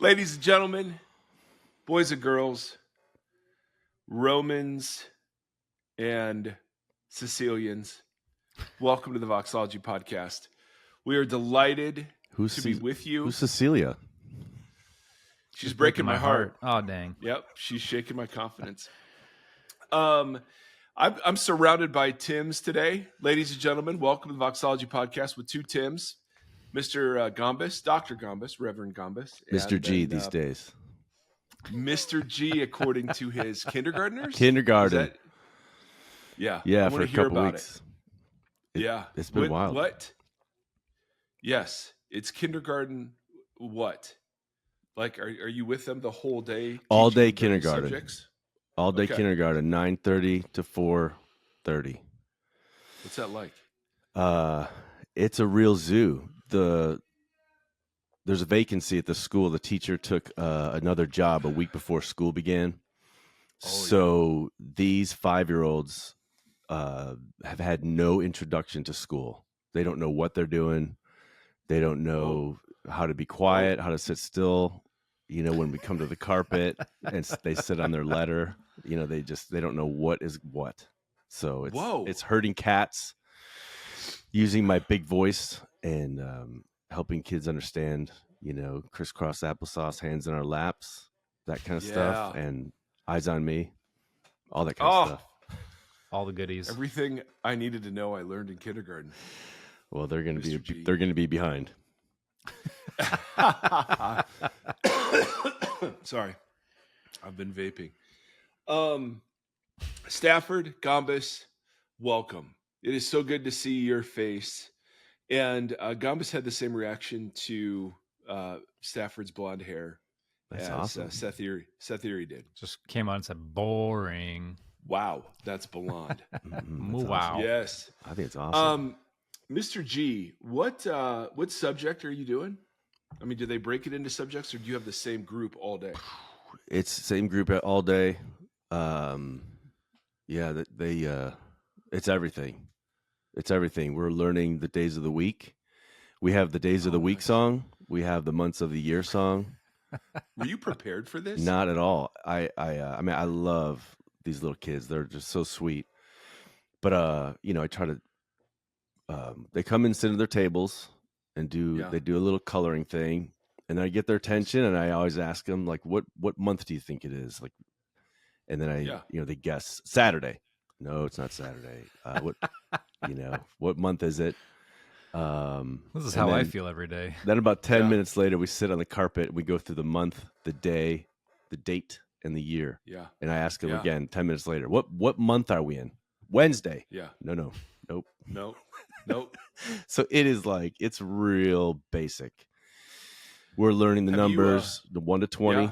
Ladies and gentlemen, boys and girls, Romans and Sicilians, welcome to the VOXOLOGY podcast. We are delighted to be with you. Who's Cecilia? She's breaking my heart. Oh, dang. Yep, she's shaking my confidence. I'm surrounded by Tims today. Ladies and gentlemen, welcome to the VOXOLOGY podcast with two Tims. Mr. Gombis, Dr. Gombis, Reverend Gombis. Mr. G these days. Mr. G, according to his kindergartners? Kindergarten. Yeah. Yeah, I for want a to hear couple about weeks. Yeah. It's been wild. What? Yes. It's kindergarten what? Like, are you with them the whole day? All day teaching various kindergarten. subjects? All day Okay. kindergarten, 9:30 to 4:30. What's that like? It's a real zoo. There's a vacancy at the school. The teacher took another job a week before school began. So these 5-year-olds have had no introduction to school. They don't know what they're doing. They don't know how to be quiet, how to sit still. You know, when we come to the carpet and they sit on their letter, you know, they don't know what is what. So it's herding cats, using my big voice and helping kids understand, you know, crisscross applesauce, hands in our laps, that kind of stuff, and eyes on me, all that kind of stuff. All the goodies. Everything I needed to know I learned in kindergarten. Well, they're going Mr. G. to be behind. Sorry, I've been vaping. Stafford, Gombis, welcome. It is so good to see your face. And Gombis had the same reaction to Stafford's blonde hair. That's as awesome. Seth Erie did. Just came on and said, boring. Wow, that's blonde. That's Wow. awesome. Yes. I think it's awesome. Mr. G, what subject are you doing? I mean, do they break it into subjects, or do you have the same group all day? It's the same group all day. It's everything. It's everything. We're learning the days of the week. We have the days of the week song. We have the months of the year song. Were you prepared for this? Not at all. I mean, I love these little kids. They're just so sweet. But you know, I try to. They come and sit at their tables and they do a little coloring thing, and I get their attention, and I always ask them like, what month do you think it is? Like, and then you know, they guess Saturday. No, it's not Saturday. What month is it? This is how I feel every day. Then about 10 minutes later, we sit on the carpet and we go through the month, the day, the date, and the year. Yeah. And I ask them again 10 minutes later, what month are we in? Wednesday. Yeah. No. Nope. So it's real basic. We're learning the numbers, the 1 to 20,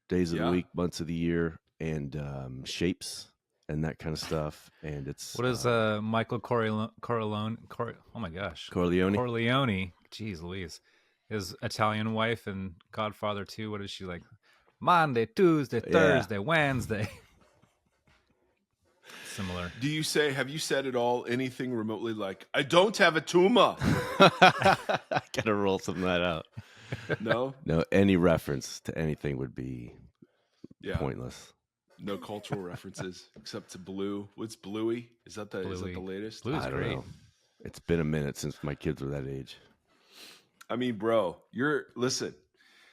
days of the week, months of the year, and shapes and that kind of stuff. And it's what is Michael Corleone? Oh my gosh, Corleone. Jeez Louise, his Italian wife in Godfather 2. What is she like? Monday, Tuesday, Thursday, Wednesday. Similar. Have you said at all anything remotely like, I don't have a tumor? I gotta roll some of that out. No, any reference to anything would be pointless. No cultural references except to Blue. What's Bluey? Is that the latest? Blue's I don't great. know. It's been a minute since my kids were that age. I mean, bro, listen.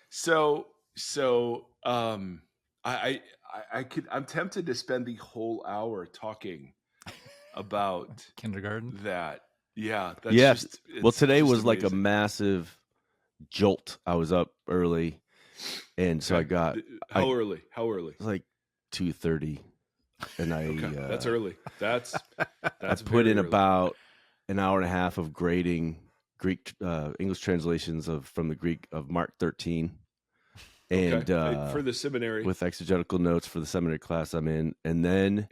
So I'm tempted to spend the whole hour talking about kindergarten. That. Yeah. Well, today was amazing. like a massive jolt. I was up early, and so I got how early? It was like 2:30, and that's early. That's I put in about an hour and a half of grading Greek English translations from the Greek of Mark 13. And for the seminary, with exegetical notes for the seminary class I'm in, and then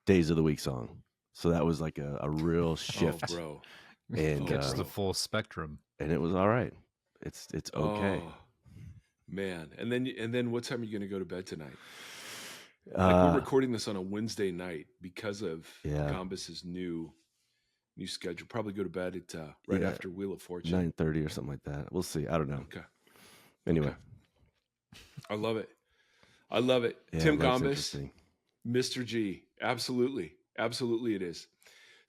days of the week song. So that was like a real shift, bro. And Gets the full spectrum, and it was all right. It's okay, man. And then what time are you going to go to bed tonight? We're recording this on a Wednesday night because of Gombis's new schedule. Probably go to bed at after Wheel of Fortune, 9:30 or something like that. We'll see. I don't know. Okay. Anyway. Okay. I love it. I love it. Yeah, Tim Gombis, Mr. G. Absolutely. Absolutely it is.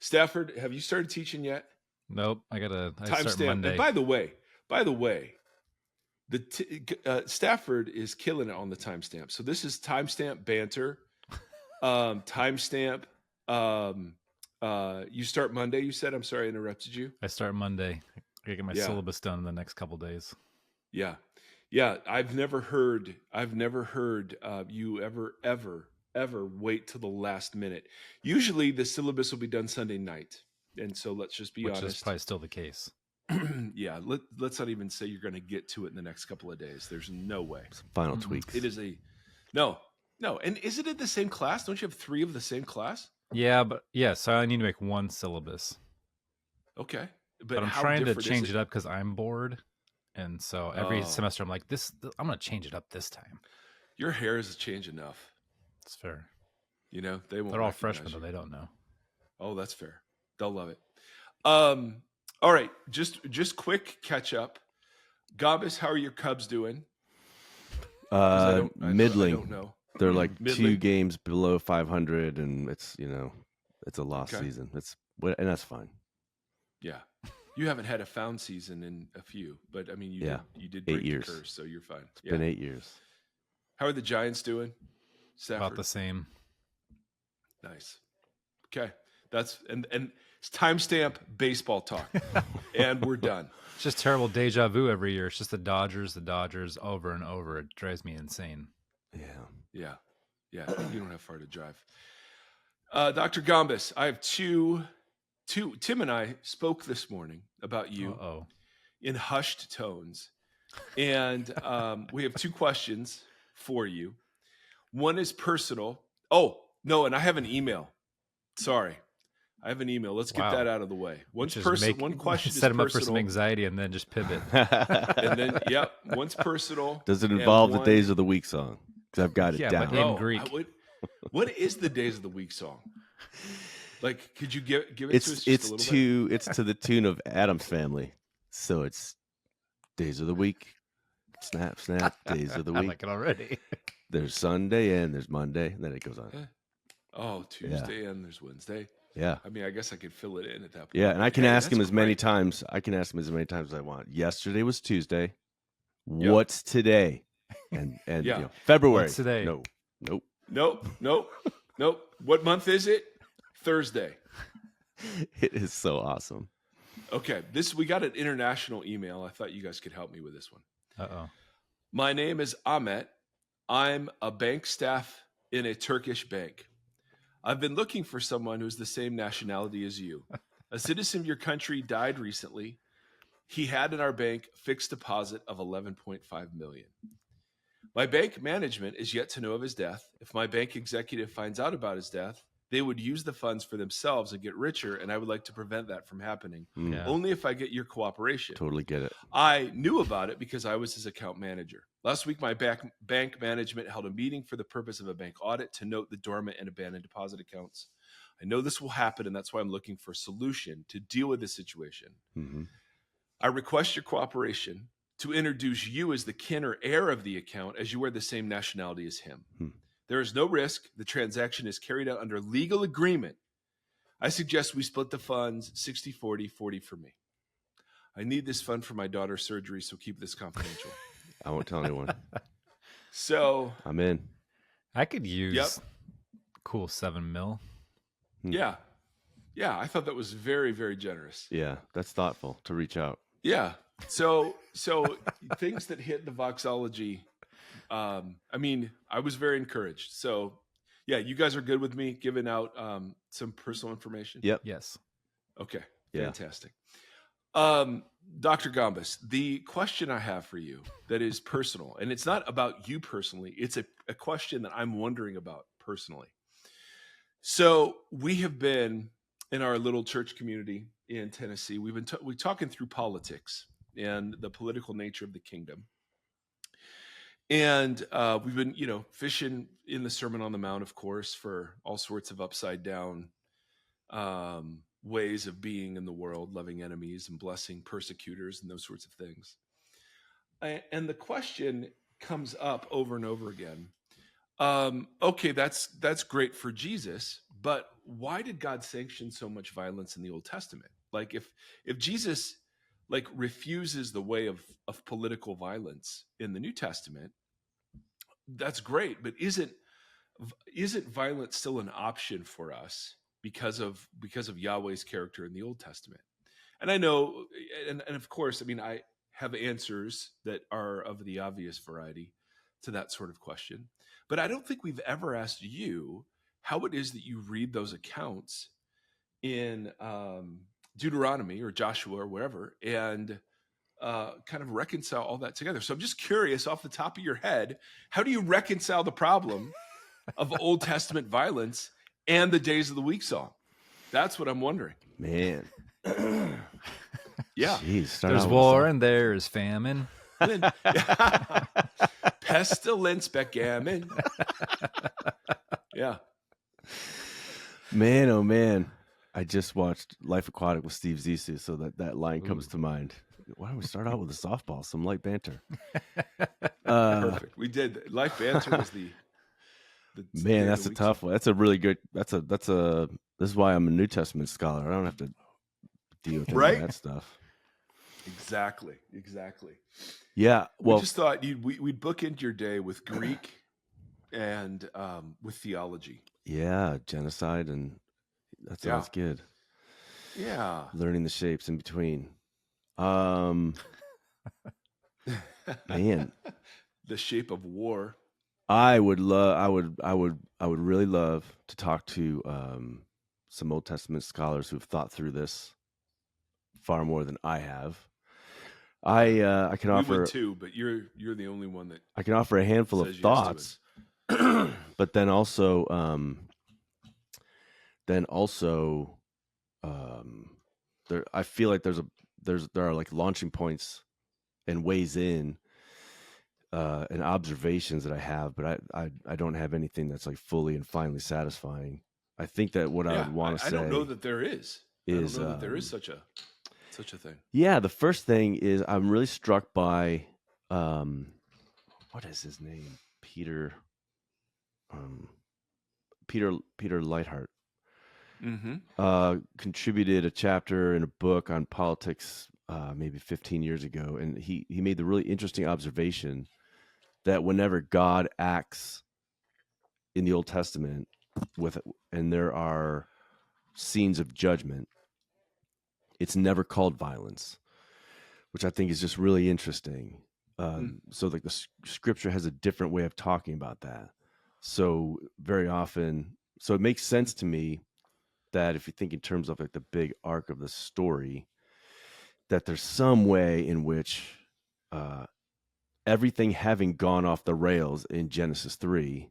Stafford, have you started teaching yet? Nope. I start Monday. And by the way, Stafford is killing it on the timestamp. So this is timestamp banter. Timestamp. You start Monday, you said? I'm sorry I interrupted you. I start Monday. I get my syllabus done in the next couple days. Yeah. Yeah. I've never heard you ever wait till the last minute. Usually the syllabus will be done Sunday night. And so let's just be honest. Which is probably still the case. Yeah. Let's not even say you're going to get to it in the next couple of days. There's no way. Some final tweaks. It is no. And is it in the same class? Don't you have 3 of the same class? Yeah, so I need to make one syllabus. Okay. But I'm trying to change it up because I'm bored. And so every semester I'm like, I'm going to change it up this time. Your hair is a change enough. It's fair. You know, they're all freshmen, though. They don't know. Oh, that's fair. They'll love it. All right. Just quick catch up. Gombis, how are your Cubs doing? Middling. I don't know. They're like middling. 2 games below 500, and it's a lost season. And that's fine. Yeah, you haven't had a found season in a few, but I mean, you did break 8 years. The curse, so you're fine. It's been 8 years. How are the Giants doing? Stafford? About the same. Nice. Okay, that's and it's timestamp baseball talk, and we're done. It's just terrible deja vu every year. It's just the Dodgers over and over. It drives me insane. Yeah. You don't have far to drive. Dr. Gombis, I have two. Tim and I spoke this morning about you in hushed tones, and we have 2 questions for you. One is personal. Oh no, and I have an email. Sorry, I have an email. Let's get that out of the way. One question set him up for some anxiety, and then just pivot. And then one's personal. Does it involve the Days of the Week song? Because I've got it down. But in Greek. What is the Days of the Week song? Like, could you give it to us just a little bit? It's to the tune of Addams Family. So it's Days of the Week. Snap, snap, Days of the Week. I like it already. There's Sunday and there's Monday, and then it goes on. Oh, Tuesday and there's Wednesday. Yeah. I mean, I guess I could fill it in at that point. Yeah, and I can ask him as many times. I can ask him as many times as I want. Yesterday was Tuesday. Yep. What's today? And February. What's today? Nope. What month is it? Thursday. It is so awesome. Okay, we got an international email. I thought you guys could help me with this one. Uh-oh. My name is Ahmet. I'm a bank staff in a Turkish bank. I've been looking for someone who's the same nationality as you. A citizen of your country died recently. He had in our bank fixed deposit of $11.5 million. My bank management is yet to know of his death. If my bank executive finds out about his death, they would use the funds for themselves and get richer, and I would like to prevent that from happening. Yeah. Only if I get your cooperation. Totally get it. I knew about it because I was his account manager. Last week, my bank management held a meeting for the purpose of a bank audit to note the dormant and abandoned deposit accounts. I know this will happen, and that's why I'm looking for a solution to deal with this situation. Mm-hmm. I request your cooperation to introduce you as the kin or heir of the account, as you are the same nationality as him. There is no risk. The transaction is carried out under legal agreement. I suggest we split the funds 60-40, 40 for me. I need this fund for my daughter's surgery, so keep this confidential. I won't tell anyone. So I'm in. I could use cool $7 million. Yeah. I thought that was very, very generous. Yeah, that's thoughtful to reach out. Yeah. So things that hit the VOXOLOGY. I mean, I was very encouraged. So, yeah, you guys are good with me giving out some personal information? Yep. Yes. Okay. Yeah. Fantastic. Dr. Gombis, the question I have for you that is personal, and it's not about you personally, it's a question that I'm wondering about personally. So we have been in our little church community in Tennessee, we've been talking through politics and the political nature of the kingdom. And we've been, fishing in the Sermon on the Mount, of course, for all sorts of upside down ways of being in the world, loving enemies and blessing persecutors and those sorts of things. And the question comes up over and over again. Okay, that's great for Jesus, but why did God sanction so much violence in the Old Testament? Like if Jesus like refuses the way of political violence in the New Testament, that's great, but isn't violence still an option for us because of Yahweh's character in the Old Testament? And I know, and of course, I mean, I have answers that are of the obvious variety to that sort of question, but I don't think we've ever asked you how it is that you read those accounts in Deuteronomy or Joshua or wherever, and kind of reconcile all that together. So I'm just curious, off the top of your head, how do you reconcile the problem of Old Testament violence and the Days of the Week song? That's what I'm wondering. Man. Yeah. Jeez, there's war and there's famine. Pestilence, backgammon. Yeah. Man, oh man. I just watched Life Aquatic with Steve Zissou, so that line comes to mind. Why don't we start out with a softball, some light banter? Perfect. We did. Life banter was the man, that's a tough one. That's a really good. This is why I'm a New Testament scholar. I don't have to deal with any of that stuff. Exactly. Yeah. Well, we just thought we'd bookend your day with Greek and with theology. Yeah, genocide, and that sounds good. Yeah. Learning the shapes in between. Man, the shape of war. I would really love to talk to some Old Testament scholars who've thought through this far more than I have. I can offer. We would too, but you're the only one that I can offer a handful of thoughts, but then also there. I feel like there are like launching points and ways in and observations that I have, but I don't have anything that's like fully and finally satisfying. I think that what I would want to say. I don't know that there is. I don't know that there is such a thing. Yeah, the first thing is I'm really struck by what is his name? Peter Lightheart. Contributed a chapter in a book on politics maybe 15 years ago, and he made the really interesting observation that whenever God acts in the Old Testament and there are scenes of judgment, it's never called violence, which I think is just really interesting. So like the scripture has a different way of talking about that. So very often, so it makes sense to me that if you think in terms of like the big arc of the story, that there's some way in which everything having gone off the rails in Genesis 3,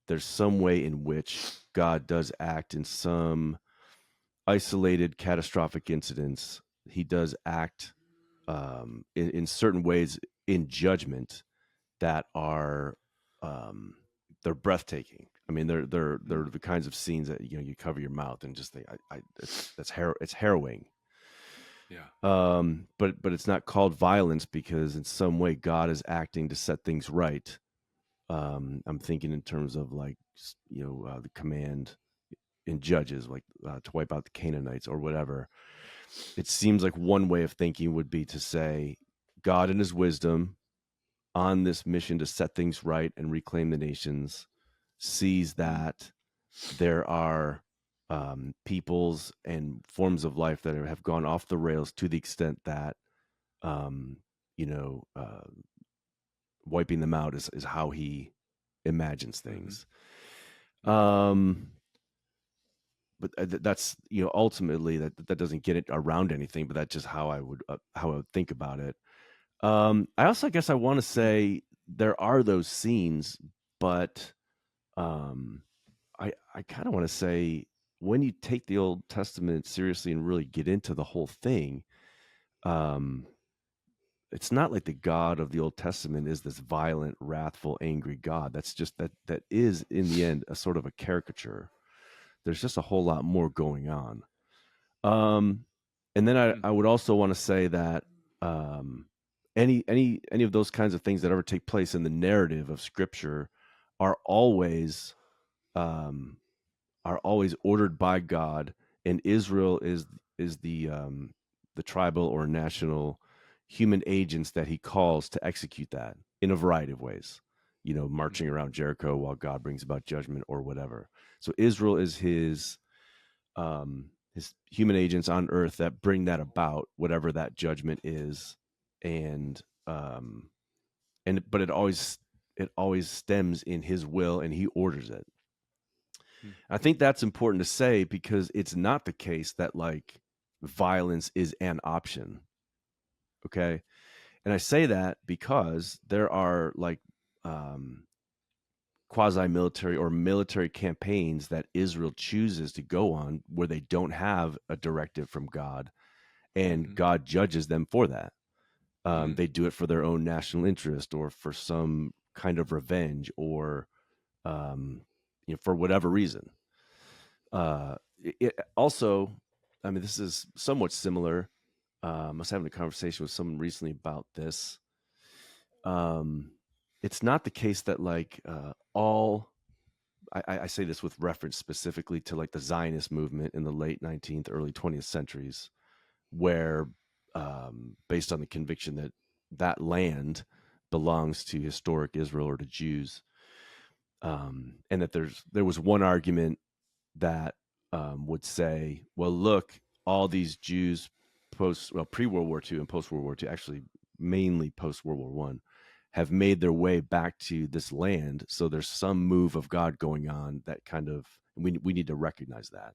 there's some way in which God does act in some isolated catastrophic incidents. He does act in certain ways in judgment that are they're breathtaking. I mean, they're the kinds of scenes that you cover your mouth and just think, it's harrowing. Yeah. But it's not called violence because in some way God is acting to set things right. I'm thinking in terms of like the command in Judges, like to wipe out the Canaanites or whatever. It seems like one way of thinking would be to say God in his wisdom on this mission to set things right and reclaim the nations sees that there are peoples and forms of life that have gone off the rails to the extent that wiping them out is how he imagines things. But that's ultimately that doesn't get it around anything, but that's just how I would think about it. I also, I guess I want to say there are those scenes, but I kind of want to say when you take the Old Testament seriously and really get into the whole thing, it's not like the God of the Old Testament is this violent, wrathful, angry God. That's just that is in the end a sort of a caricature. There's just a whole lot more going on. And then I would also want to say that any of those kinds of things that ever take place in the narrative of Scripture are always ordered by God, and Israel is the tribal or national human agents that he calls to execute that in a variety of ways, marching around Jericho while God brings about judgment or whatever. So Israel is his human agents on earth that bring that about, whatever that judgment is. And but it always stems in his will, and he orders it. I think that's important to say, because it's not the case that like violence is an option. Okay. And I say that because there are like quasi-military or military campaigns that Israel chooses to go on where they don't have a directive from God, and God judges them for that. They do it for their own national interest, or for some kind of revenge, or for whatever reason. It also, I mean, this is somewhat similar. I was having a conversation with someone recently about this. It's not the case that like I say this with reference specifically to like the Zionist movement in the late 19th, early 20th centuries, where based on the conviction that that land belongs to historic Israel or to Jews, and that there was one argument that would say, well, look, all these Jews pre-World War II and post-World War II, actually mainly post-World War I, have made their way back to this land. So there's some move of God going on that kind of, we need to recognize that.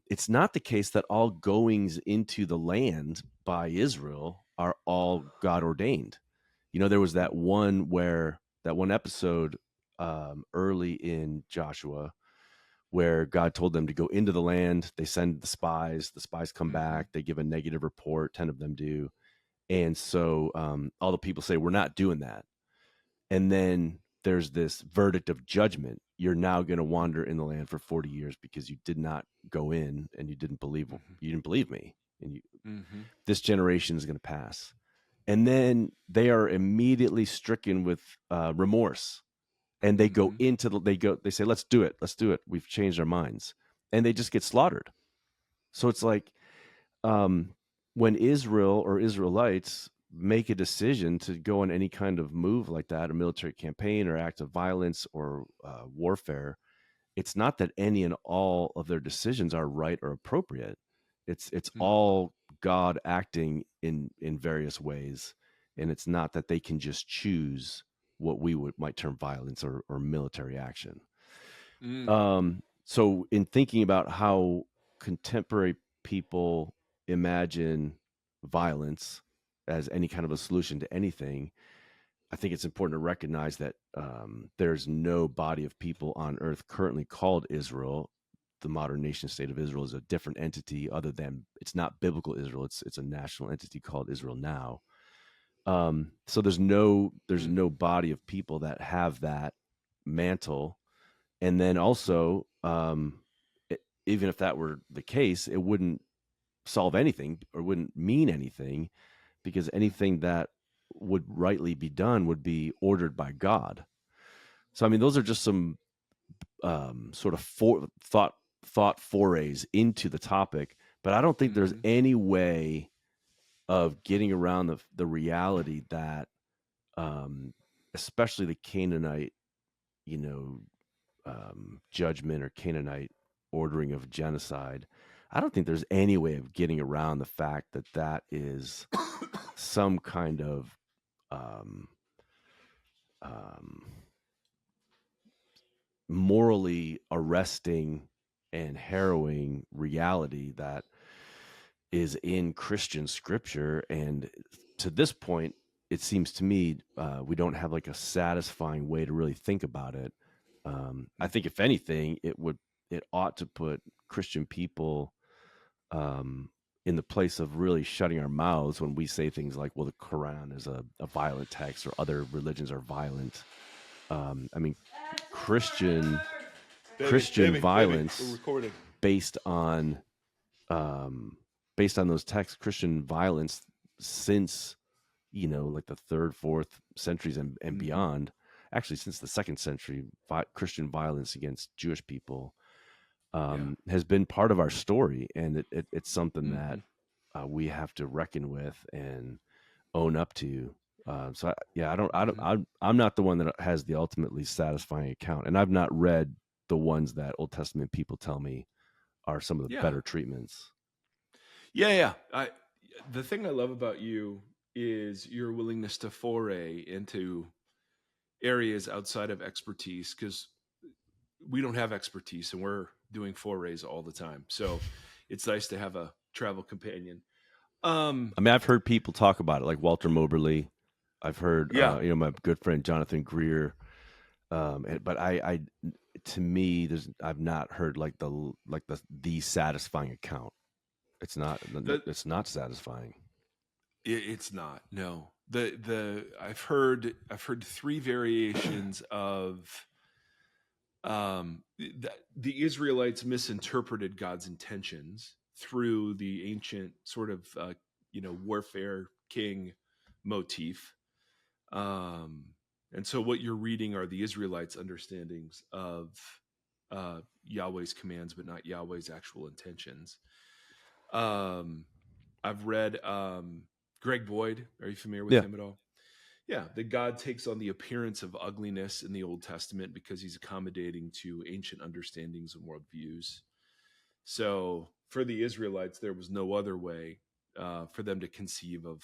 It's not the case that all goings into the land by Israel are all God ordained. There was that one episode early in Joshua where God told them to go into the land. They send the spies come back, they give a negative report, 10 of them do. And so all the people say, we're not doing that. And then there's this verdict of judgment. You're now going to wander in the land for 40 years because you did not go in, and you didn't believe me. And this generation is going to pass. And then they are immediately stricken with remorse. And they go into they say, let's do it. We've changed our minds. And they just get slaughtered. So it's like, when Israel or Israelites make a decision to go on any kind of move like that, a military campaign or act of violence or warfare, it's not that any and all of their decisions are right or appropriate. It's all God acting in various ways. And it's not that they can just choose what we might term violence or military action. So in thinking about how contemporary people imagine violence as any kind of a solution to anything, I think it's important to recognize that there's no body of people on earth currently called Israel. The modern nation state of Israel is a different entity, other than it's not biblical Israel. It's a national entity called Israel now. So there's no body of people that have that mantle. And then also, even if that were the case, it wouldn't solve anything or wouldn't mean anything, because anything that would rightly be done would be ordered by God. So, I mean, those are just some sort of thought forays into the topic, but I don't think there's any way of getting around the reality that, especially the Canaanite, judgment or Canaanite ordering of genocide, I don't think there's any way of getting around the fact that that is some kind of morally arresting and harrowing reality that is in Christian scripture. And to this point, it seems to me we don't have like a satisfying way to really think about it. I think if anything, it ought to put Christian people in the place of really shutting our mouths when we say things like, well, the Quran is a violent text, or other religions are violent. I mean, Christian violence based on those texts, Christian violence since like the 3rd, 4th centuries and beyond, actually since the 2nd century, Christian violence against Jewish people has been part of our story, and it's something that we have to reckon with and own up to. I'm not the one that has the ultimately satisfying account, and I've not read the ones that Old Testament people tell me are some of the better treatments. Yeah. The thing I love about you is your willingness to foray into areas outside of expertise, because we don't have expertise and we're doing forays all the time. So it's nice to have a travel companion. I mean, I've heard people talk about it, like Walter Moberly. I've heard, my good friend Jonathan Greer. But to me, I've not heard like the satisfying account. It's not satisfying. It's not. No. I've heard 3 variations of the Israelites misinterpreted God's intentions through the ancient sort of warfare king motif. And so what you're reading are the Israelites' understandings of Yahweh's commands, but not Yahweh's actual intentions. I've read Greg Boyd. Are you familiar with him at all? Yeah, that God takes on the appearance of ugliness in the Old Testament because he's accommodating to ancient understandings and worldviews. So for the Israelites, there was no other way for them to conceive of,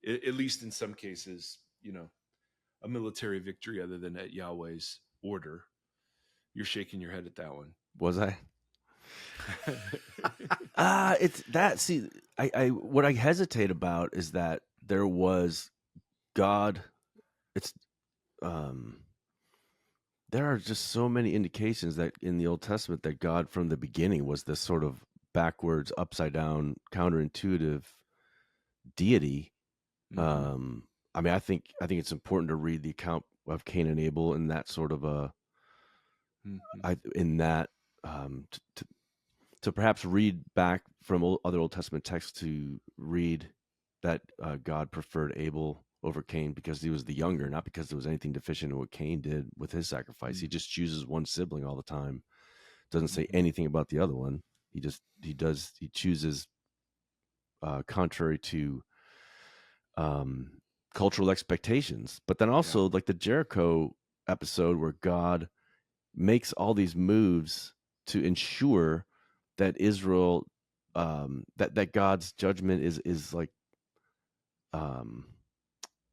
at least in some cases, a military victory other than at Yahweh's order. You're shaking your head at that one. Was I? It's that. See, I what I hesitate about is that there was God. It's there are just so many indications that in the Old Testament that God from the beginning was this sort of backwards, upside down, counterintuitive deity. I mean, I think it's important to read the account of Cain and Abel in that sort of a, to perhaps read back from other Old Testament texts to read that God preferred Abel over Cain because he was the younger, not because there was anything deficient in what Cain did with his sacrifice. He just chooses one sibling all the time. Doesn't say anything about the other one. He chooses contrary to cultural expectations. But then also like the Jericho episode where God makes all these moves to ensure that Israel, that God's judgment is like,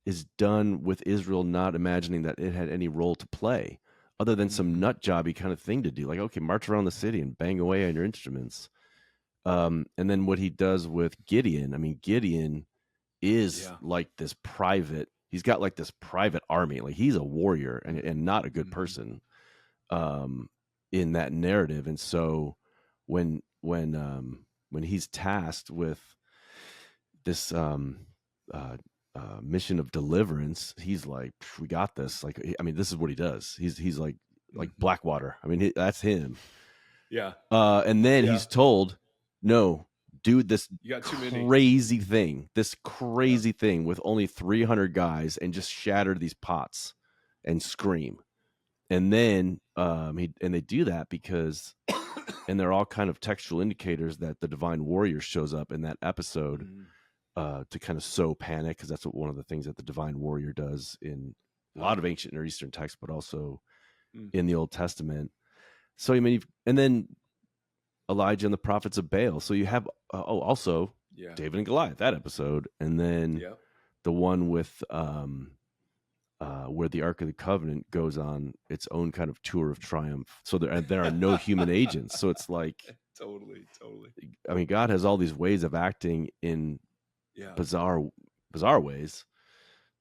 is done with Israel not imagining that it had any role to play other than some nut jobby kind of thing to do. Like, okay, march around the city and bang away on your instruments. And then what he does with Gideon, I mean, Gideon is like this private, he's got like this private army. Like he's a warrior and not a good person in that narrative. And so when he's tasked with this mission of deliverance, he's like, we got this. Like, I mean, this is what he does. He's like Blackwater. I mean, that's him. Yeah. And then he's told, no, do this crazy thing with only 300 guys and just shatter these pots and scream. And then they do that because, and they're all kind of textual indicators that the divine warrior shows up in that episode to kind of sow panic, because that's what one of the things that the divine warrior does in a lot of ancient Near Eastern texts, but also in the Old Testament. So I mean, and then Elijah and the prophets of Baal. So you have also David and Goliath, that episode, and then the one with where the Ark of the Covenant goes on its own kind of tour of triumph. So there are no human agents. So it's like totally. I mean, God has all these ways of acting in bizarre ways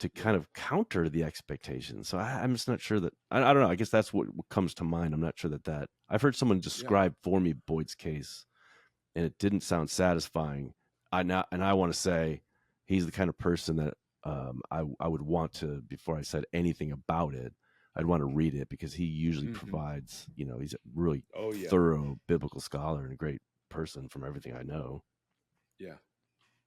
to kind of counter the expectations. So I'm just not sure that I don't know. I guess that's what comes to mind. I'm not sure that I've heard someone describe for me Boyd's case, and it didn't sound satisfying. I want to say he's the kind of person that I would want to, before I said anything about it, I'd want to read it, because he usually provides, he's a really thorough biblical scholar and a great person from everything I know. Yeah.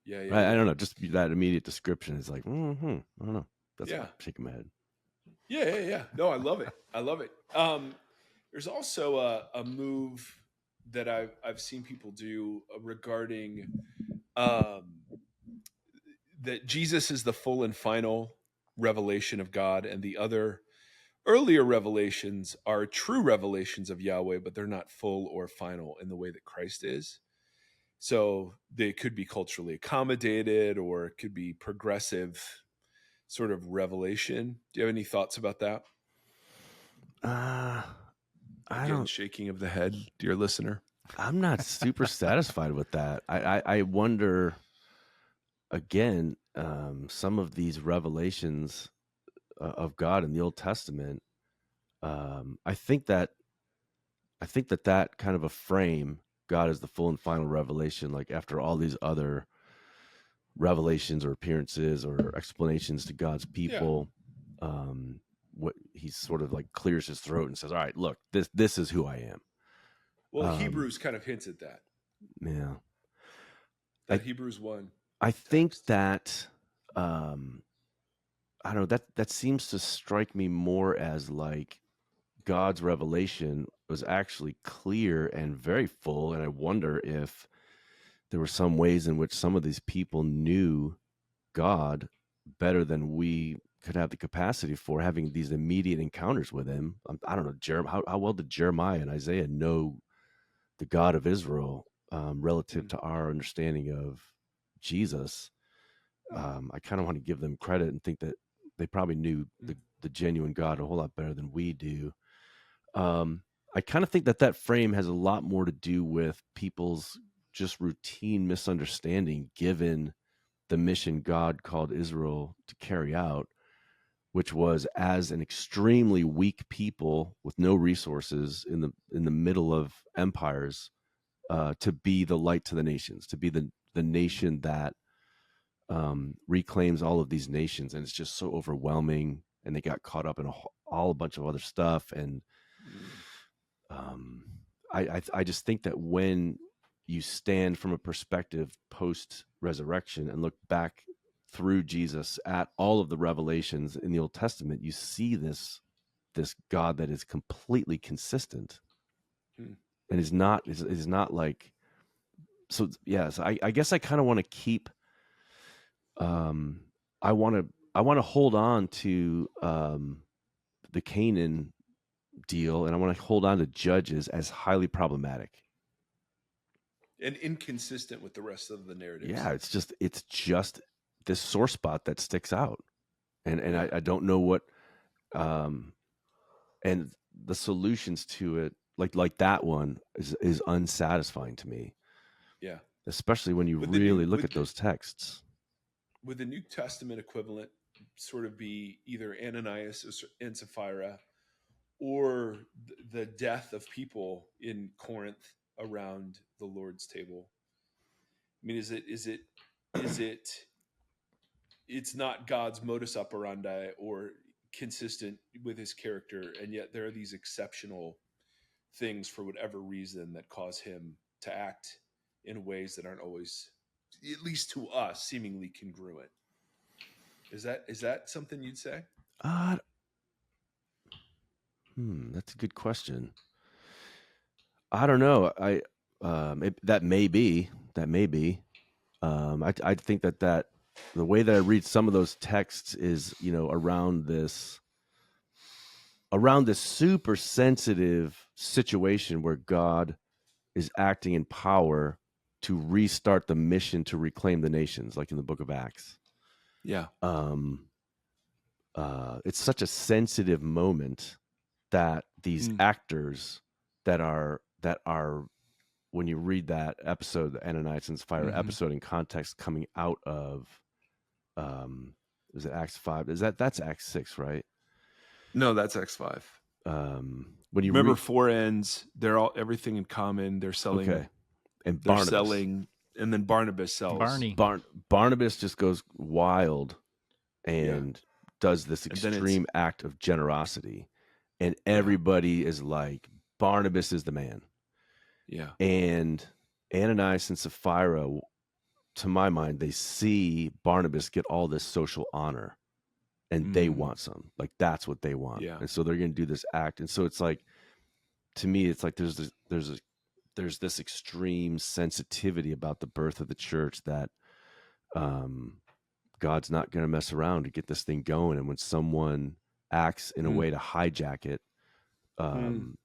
Yeah. I don't know. Just that immediate description is like, I don't know. That's shaking my head. Yeah. No, I love it. There's also a move that I've seen people do regarding that Jesus is the full and final revelation of God, and the other earlier revelations are true revelations of Yahweh, but they're not full or final in the way that Christ is. So they could be culturally accommodated, or it could be progressive sort of revelation. Do you have any thoughts about that? Again, shaking of the head, dear listener. I'm not super satisfied with that. I wonder, again, some of these revelations of God in the Old Testament. I think that kind of a frame, God is the full and final revelation, like after all these other revelations or appearances or explanations to God's people, what he sort of like clears his throat and says, all right, look, this is who I am. Well, Hebrews kind of hints at that. Yeah. Hebrews 1. I think that, I don't know, that seems to strike me more as like God's revelation was actually clear and very full. And I wonder if there were some ways in which some of these people knew God better than we could have the capacity for, having these immediate encounters with him. I don't know, how well did Jeremiah and Isaiah know the God of Israel relative to our understanding of Jesus? I kind of want to give them credit and think that they probably knew the genuine God a whole lot better than we do. I kind of think that frame has a lot more to do with people's just routine misunderstanding, given the mission God called Israel to carry out, which was as an extremely weak people with no resources in the middle of empires, to be the light to the nations, to be the nation that reclaims all of these nations. And it's just so overwhelming, and they got caught up in a bunch of other stuff. And I just think that when you stand from a perspective post resurrection and look back through Jesus at all of the revelations in the Old Testament, you see this God that is completely consistent and is not like, so yes, I guess I kind of want to keep, I want to hold on to the Canaan deal, and I want to hold on to Judges as highly problematic and inconsistent with the rest of the narratives. Yeah, it's just this sore spot that sticks out, and I don't know what, and the solutions to it, like that one is unsatisfying to me. Yeah, especially when you really look at those texts. Would the New Testament equivalent sort of be either Ananias and Sapphira, or the death of people in Corinth around the Lord's table? I mean, is it it's not God's modus operandi or consistent with his character, and yet there are these exceptional things for whatever reason that cause him to act in ways that aren't always, at least to us, seemingly congruent. Is that something you'd say? That's a good question. I don't know. That may be. I think that the way that I read some of those texts is, around this super sensitive situation where God is acting in power to restart the mission to reclaim the nations, like in the book of Acts. Yeah. It's such a sensitive moment that these actors that are when you read that episode, the Ananias and Sapphira episode, in context, coming out of is it Acts 5? That's Acts 6, right? No, that's Acts 5. When you remember, 4 ends, they're all everything in common. They're selling, okay, and they're Barnabas. selling, and then Barnabas sells. Barnabas just goes wild and does this extreme act of generosity, and everybody is like, Barnabas is the man. Yeah. And Ananias and Sapphira to my mind, they see Barnabas get all this social honor, and they want some. Like, that's what they want. Yeah. And so they're going to do this act. And so it's like, to me, it's like there's this extreme sensitivity about the birth of the church that God's not going to mess around to get this thing going. And when someone acts in a way to hijack it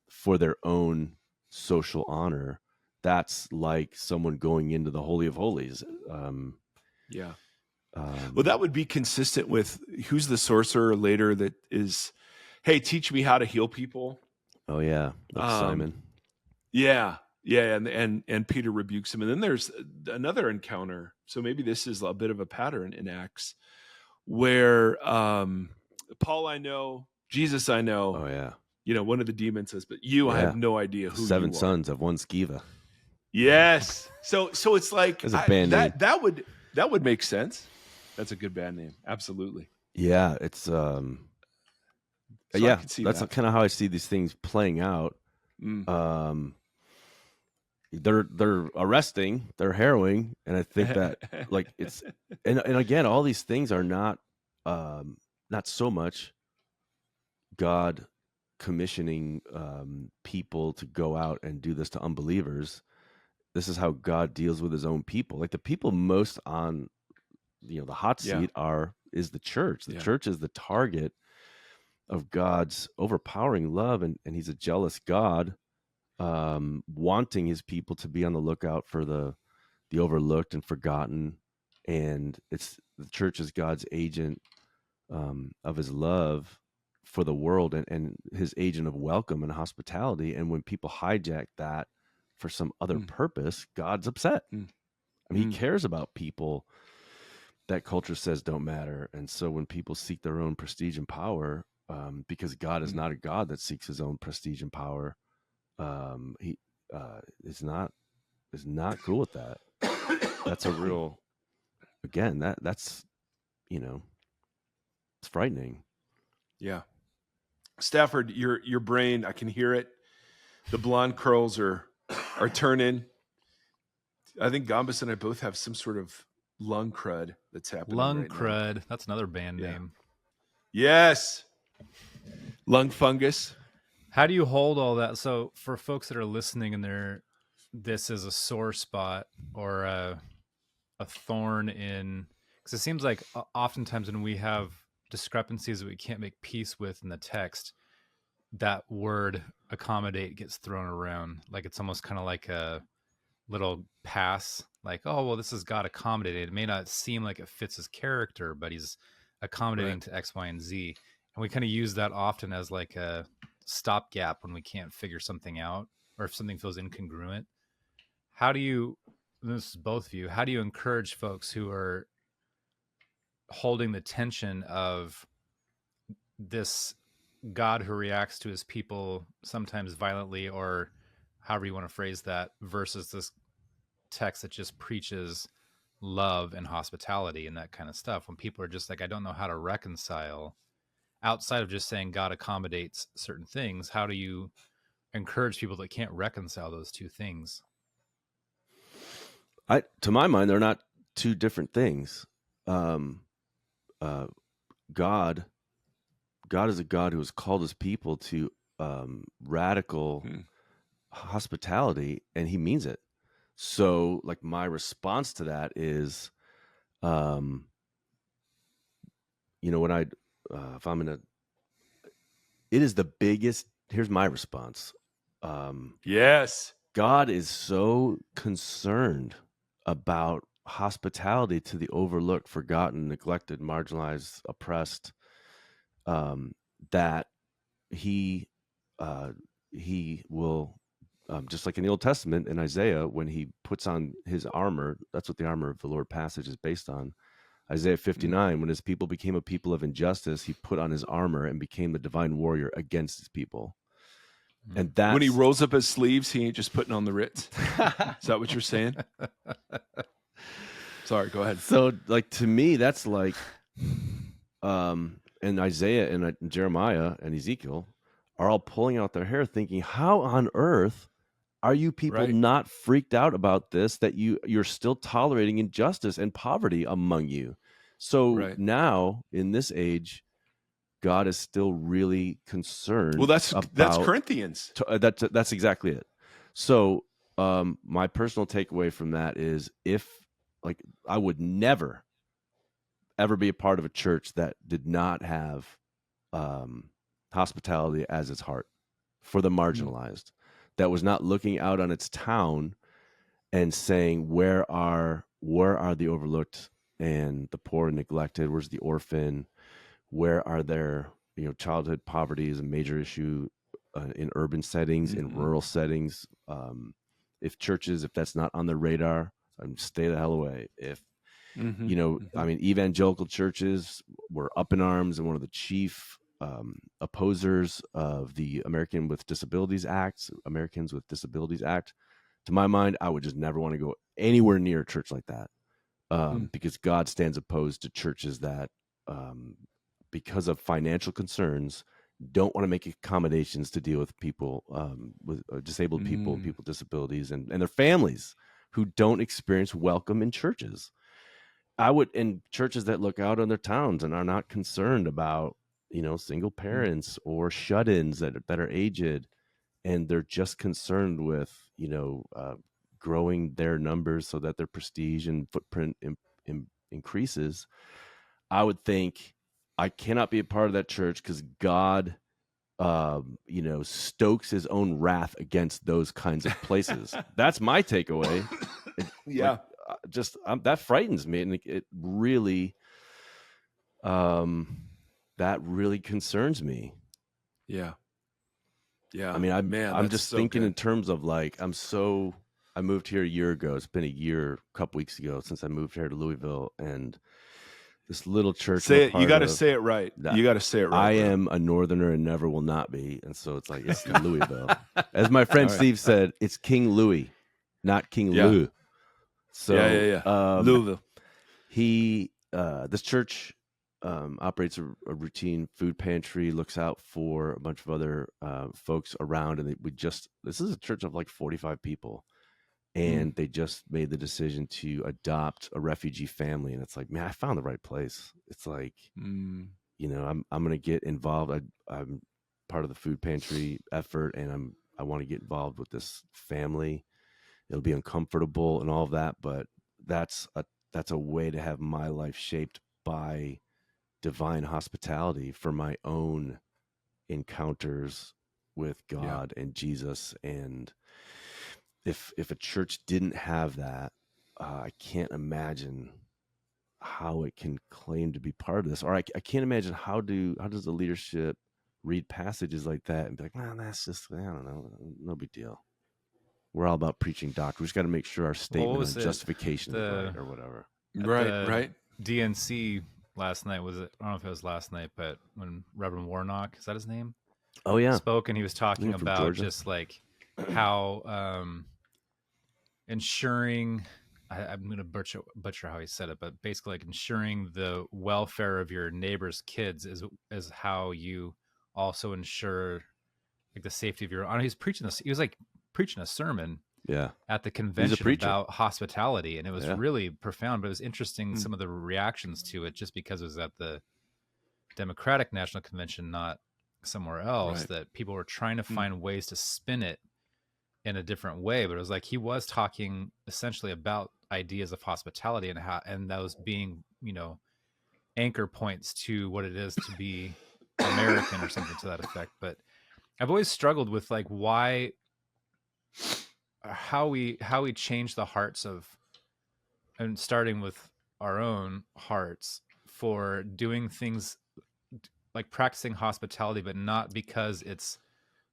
for their own social honor, that's like someone going into the Holy of Holies. Well, that would be consistent with who's the sorcerer later that is, hey, teach me how to heal people. Oh yeah, like Simon. Yeah, and Peter rebukes him, and then there's another encounter. So maybe this is a bit of a pattern in Acts, where Paul I know, Jesus I know. Oh yeah. One of the demons says, but I have no idea who 7 you sons of one Skiva. Yes. So it's like a band name. that would make sense. That's a good band name. Absolutely. Yeah, it's So yeah, that's kind of how I see these things playing out. They're arresting, they're harrowing, and I think that like it's and again, all these things are not so much God commissioning people to go out and do this to unbelievers. This is how God deals with his own people. Like the people most on the hot seat is the church. The church is the target of God's overpowering love, and he's a jealous God, wanting his people to be on the lookout for the overlooked and forgotten. And the church is God's agent of his love for the world, and his agent of welcome and hospitality. And when people hijack that for some other purpose, God's upset. I mean, he cares about people that culture says don't matter. And so when people seek their own prestige and power, because God is not a God that seeks his own prestige and power, he is not cool with that. That's a real, again, that's it's frightening. Yeah. Stafford, your brain, I can hear it. The blonde curls are turning. I think Gombis and I both have some sort of lung crud that's happening. Lung right crud. now. That's another band name. Yes. Lung fungus. How do you hold all that? So for folks that are listening and this is a sore spot or a thorn in, because it seems like oftentimes when we have discrepancies that we can't make peace with in the text, that word accommodate gets thrown around. Like it's almost kind of like a little pass, like, oh, well, this is God accommodated. It may not seem like it fits his character, but he's accommodating to X, Y, and Z. And we kind of use that often as like a stopgap when we can't figure something out or if something feels incongruent. How do you, this is both of you, how do you encourage folks who are holding the tension of this God who reacts to his people sometimes violently, or however you want to phrase that, versus this text that just preaches love and hospitality and that kind of stuff, when people are just like, I don't know how to reconcile outside of just saying God accommodates certain things? How do you encourage people that can't reconcile those two things? To my mind, they're not two different things. God is a God who has called his people to radical hospitality, and he means it. So like my response to that is, when if I'm it is the biggest, here's my response. Yes. God is so concerned about hospitality to the overlooked, forgotten, neglected, marginalized, oppressed, that he will, just like in the Old Testament in Isaiah, when he puts on his armor, that's what the armor of the Lord passage is based on. Isaiah 59, when his people became a people of injustice, he put on his armor and became the divine warrior against his people. And that's when he rolls up his sleeves, he ain't just putting on the Ritz. Is that what you're saying? Sorry, go ahead. So like, to me, that's like, and Isaiah and Jeremiah and Ezekiel are all pulling out their hair thinking, how on earth Are you people Right. not freaked out about this, that you're still tolerating injustice and poverty among you? So Right. now in this age, God is still really concerned Well, that's about Corinthians. that's exactly it. So my personal takeaway from that is, if like, I would never ever be a part of a church that did not have hospitality as its heart for the marginalized, that was not looking out on its town and saying, where are the overlooked and the poor and neglected? Where's the orphan? Where are there, childhood poverty is a major issue in urban settings, in rural settings. If that's not on the radar, stay the hell away. If I mean, evangelical churches were up in arms, and one of the chief opposers of the Americans with Disabilities Act. To my mind, I would just never want to go anywhere near a church like that, because God stands opposed to churches that, because of financial concerns, don't want to make accommodations to deal with people, with disabled people, people with disabilities, and their families who don't experience welcome in churches. In churches that look out on their towns and are not concerned about, single parents or shut-ins that are aged, and they're just concerned with, growing their numbers so that their prestige and footprint increases. I would think, I cannot be a part of that church, because God, stokes his own wrath against those kinds of places. That's my takeaway. Yeah. That frightens me, and it really, that really concerns me. Yeah. Yeah. I mean, I'm just so thinking good. in terms of, like, I moved here a year ago. It's been a year, a couple weeks ago, since I moved here to Louisville, and this little church. You got to say it right. You got to say it right. I am a Northerner and never will not be, and so it's like, it's Louisville. As my friend Steve said, it's King Louis, not King Lou. So Louisville. This church operates a routine food pantry, looks out for a bunch of other folks around, and this is a church of like 45 people, and they just made the decision to adopt a refugee family. And it's like, man, I found the right place. It's like, I'm going to get involved. I'm part of the food pantry effort, and I want to get involved with this family. It'll be uncomfortable and all of that, but that's a way to have my life shaped by divine hospitality for my own encounters with God and Jesus. And if a church didn't have that, I can't imagine how it can claim to be part of this. Or I can't imagine how does the leadership read passages like that and be like, man, that's just, I don't know, no big deal. We're all about preaching doctrine. We just got to make sure our statement on justification is right, or whatever. Right. DNC last night, was it? I don't know if it was last night, but when Reverend Warnock, is that his name? Oh yeah, spoke, and he was talking about Georgia. Just like how ensuring. I'm going to butcher how he said it, but basically like ensuring the welfare of your neighbor's kids is how you also ensure like the safety of your own. He's preaching this. He was like preaching a sermon at the convention about hospitality, and it was really profound, but it was interesting some of the reactions to it, just because it was at the Democratic National Convention, not somewhere else, that people were trying to find ways to spin it in a different way. But it was like he was talking essentially about ideas of hospitality and those being, anchor points to what it is to be American or something to that effect. But I've always struggled with like how we change the hearts of, and starting with our own hearts, for doing things like practicing hospitality, but not because it's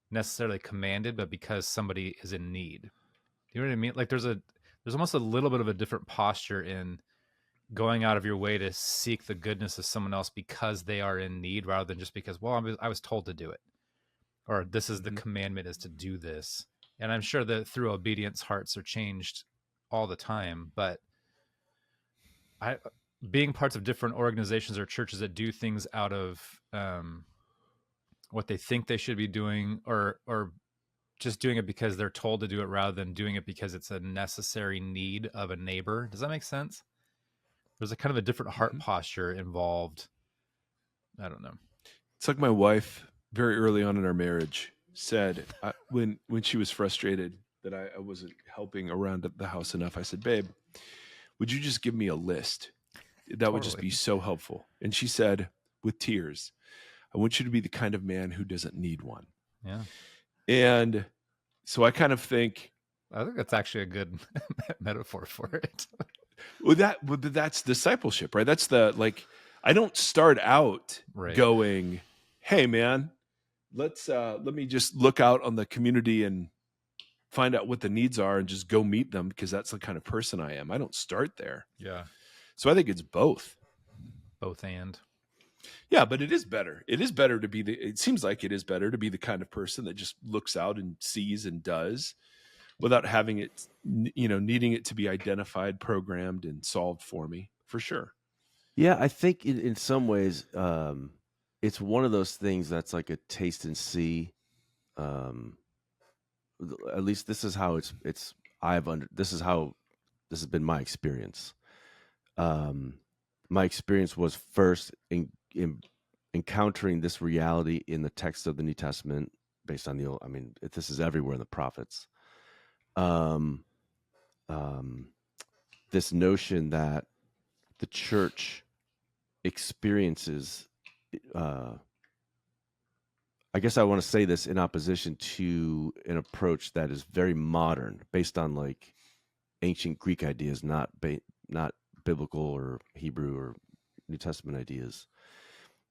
necessarily commanded, but because somebody is in need. You know what I mean? Like there's almost a little bit of a different posture in going out of your way to seek the goodness of someone else because they are in need, rather than just because, well, I was told to do it, or this is the commandment, is to do this. And I'm sure that through obedience, hearts are changed all the time. But being parts of different organizations or churches that do things out of what they think they should be doing, or just doing it because they're told to do it rather than doing it because it's a necessary need of a neighbor. Does that make sense? There's a kind of a different heart posture involved. I don't know. It's like my wife very early on in our marriage said when she was frustrated that I wasn't helping around the house enough. I said, "Babe, would you just give me a list? That would just be so helpful." And she said with tears, "I want you to be the kind of man who doesn't need one." Yeah. And so I kind of think that's actually a good metaphor for it. Well, that's discipleship, right? That's I don't start out going, "Hey, man, let me just look out on the community and find out what the needs are and just go meet them because that's the kind of person I am." I don't start there. Yeah. So I think it's both. Both and. Yeah, but it is better. It is better to be it seems like it is better to be the kind of person that just looks out and sees and does without having it, needing it to be identified, programmed, and solved for me, for sure. Yeah, I think in some ways, it's one of those things that's like a taste and see. At least this is how this has been my experience. My experience was first in encountering this reality in the text of the New Testament, based on the Old. I mean, this is everywhere in the prophets. This notion that the church experiences, I guess I want to say this in opposition to an approach that is very modern, based on like ancient Greek ideas, not biblical or Hebrew or New Testament ideas.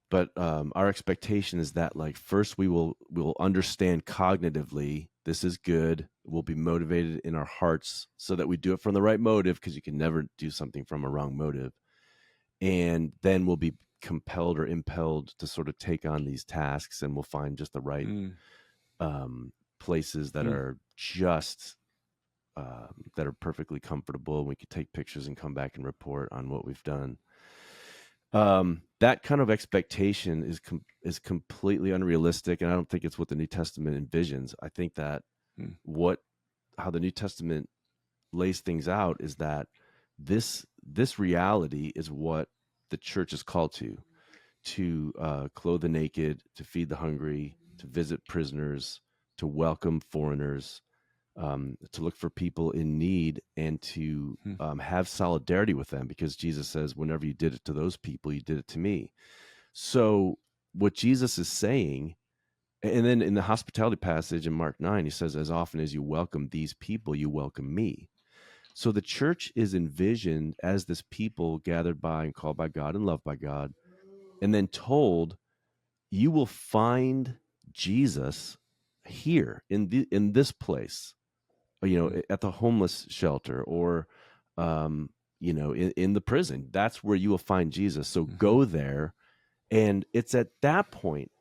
But our expectation is that, like, first we'll understand cognitively this is good. We'll be motivated in our hearts so that we do it from the right motive, because you can never do something from a wrong motive. And then we'll be compelled or impelled to sort of take on these tasks, and we'll find just the right places that are just that are perfectly comfortable. We could take pictures and come back and report on what we've done. That kind of expectation is completely unrealistic, and I don't think it's what the New Testament envisions. I think that how the New Testament lays things out is that this reality is what the church is called to clothe the naked, to feed the hungry, to visit prisoners, to welcome foreigners, to look for people in need, and to have solidarity with them, because Jesus says, whenever you did it to those people, you did it to me. So what Jesus is saying, and then in the hospitality passage in Mark 9, he says, as often as you welcome these people, you welcome me. So the church is envisioned as this people gathered by and called by God and loved by God, and then told, you will find Jesus here in this place, at the homeless shelter, or in the prison. That's where you will find Jesus. So go there, and it's at that point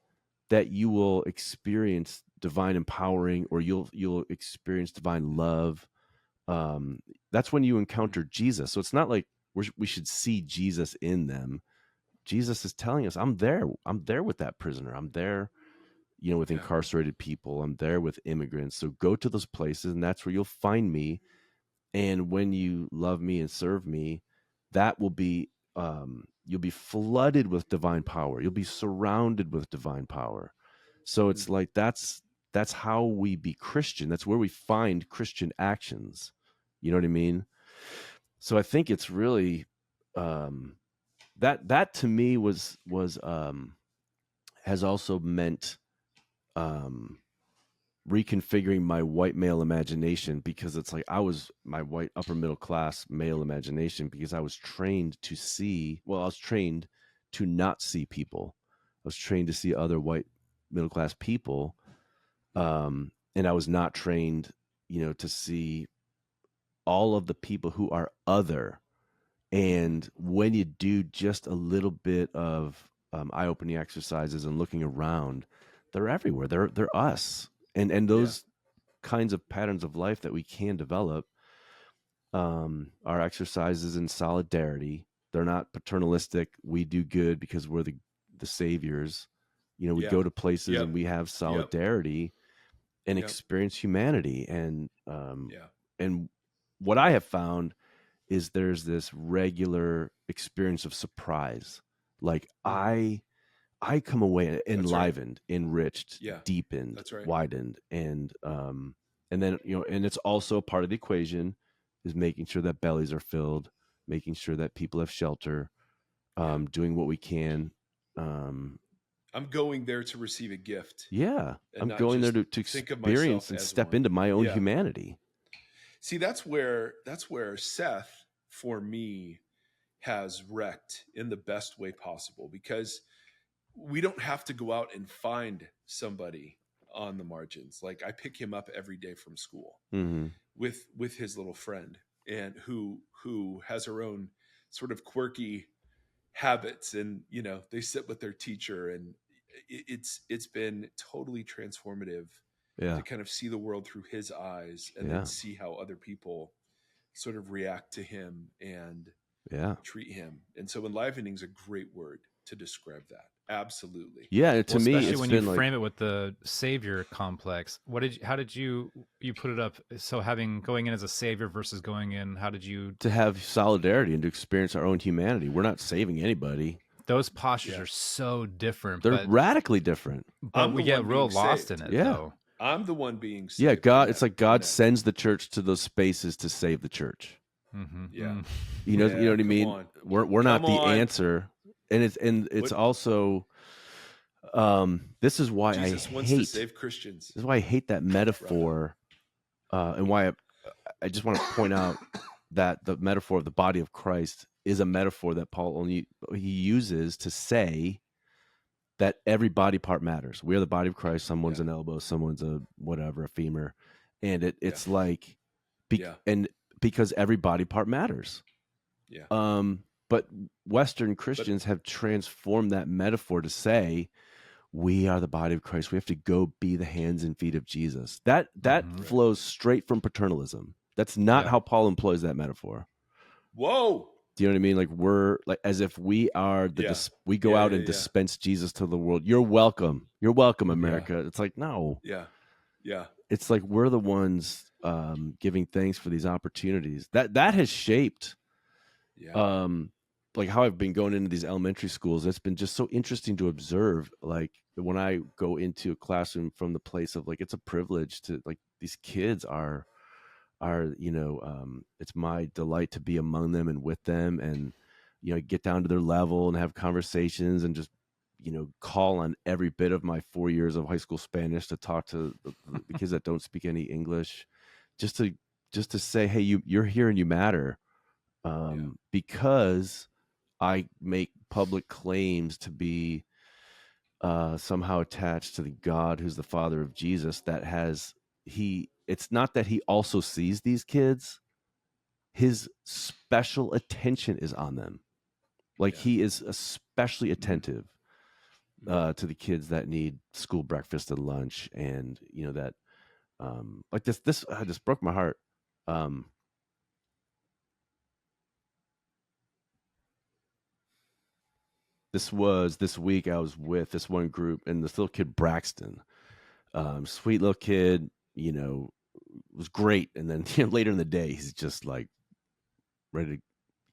that you will experience divine empowering, or you'll experience divine love. That's when you encounter Jesus. So it's not like we should see Jesus in them. Jesus is telling us, I'm there with that prisoner. I'm there, with incarcerated people. I'm there with immigrants. So go to those places, and that's where you'll find me. And when you love me and serve me, that will be, you'll be flooded with divine power. You'll be surrounded with divine power. So it's like, that's how we be Christian. That's where we find Christian actions. You know what I mean? So I think it's really, that to me has also meant reconfiguring my white male imagination, because it's like my white upper middle class male imagination, because I was trained to not see people. I was trained to see other white middle class people, and I was not trained, to see all of the people who are other. And when you do just a little bit of eye-opening exercises and looking around, they're everywhere. They're us. And those kinds of patterns of life that we can develop are exercises in solidarity. They're not paternalistic. We do good because we're the saviors. We go to places and we have solidarity. and experience humanity. And what I have found is there's this regular experience of surprise. Like I come away enlivened, enriched, deepened, widened, and then and it's also part of the equation is making sure that bellies are filled, making sure that people have shelter, doing what we can. I'm going there to receive a gift. Yeah, I'm going there to experience and step into my own humanity. See, that's where Seth, for me, has wrecked in the best way possible, because we don't have to go out and find somebody on the margins. Like, I pick him up every day from school with his little friend, and who has her own sort of quirky habits, and they sit with their teacher, and it's been totally transformative to kind of see the world through his eyes, and then see how other people sort of react to him and treat him. And so enlivening is a great word to describe that. Absolutely. Yeah, to me, especially when you frame it with the savior complex. How did you put it up? So going in as a savior versus going in, how did you to have solidarity and to experience our own humanity? We're not saving anybody. Those postures are so different. They're radically different. But we get real lost in it. Though. I'm the one being saved. Yeah, God. It's like God sends the church to those spaces to save the church. Mm-hmm. Yeah, you know what I mean. We're not the answer. And it's also this is why Jesus wants to save Christians. This is why I hate that metaphor, and why I just want to point out that the metaphor of the body of Christ is a metaphor that Paul he uses to say that every body part matters. We are the body of Christ. Someone's an elbow, someone's a whatever, a femur, and it's like, and because every body part matters. Yeah. But Western Christians have transformed that metaphor to say, we are the body of Christ. We have to go be the hands and feet of Jesus. That flows straight from paternalism. That's not how Paul employs that metaphor. Whoa. Do you know what I mean? Like, we're like, as if we are we go out and dispense Jesus to the world. You're welcome. You're welcome, America. It's like, no. Yeah. Yeah. It's like we're the ones giving thanks for these opportunities. That has shaped like how I've been going into these elementary schools. It's been just so interesting to observe, like when I go into a classroom from the place of like, it's a privilege to, like, these kids are it's my delight to be among them and with them, and get down to their level and have conversations, and just call on every bit of my 4 years of high school Spanish to talk to the kids that don't speak any English, just to say, hey, you're here and you matter. Because I make public claims to be somehow attached to the God who's the Father of Jesus, it's not that he also sees these kids. His special attention is on them. Like he is especially attentive to the kids that need school breakfast and lunch, and that like this just broke my heart. This week I was with this one group, and this little kid, Braxton, sweet little kid, was great. And then later in the day, he's just like ready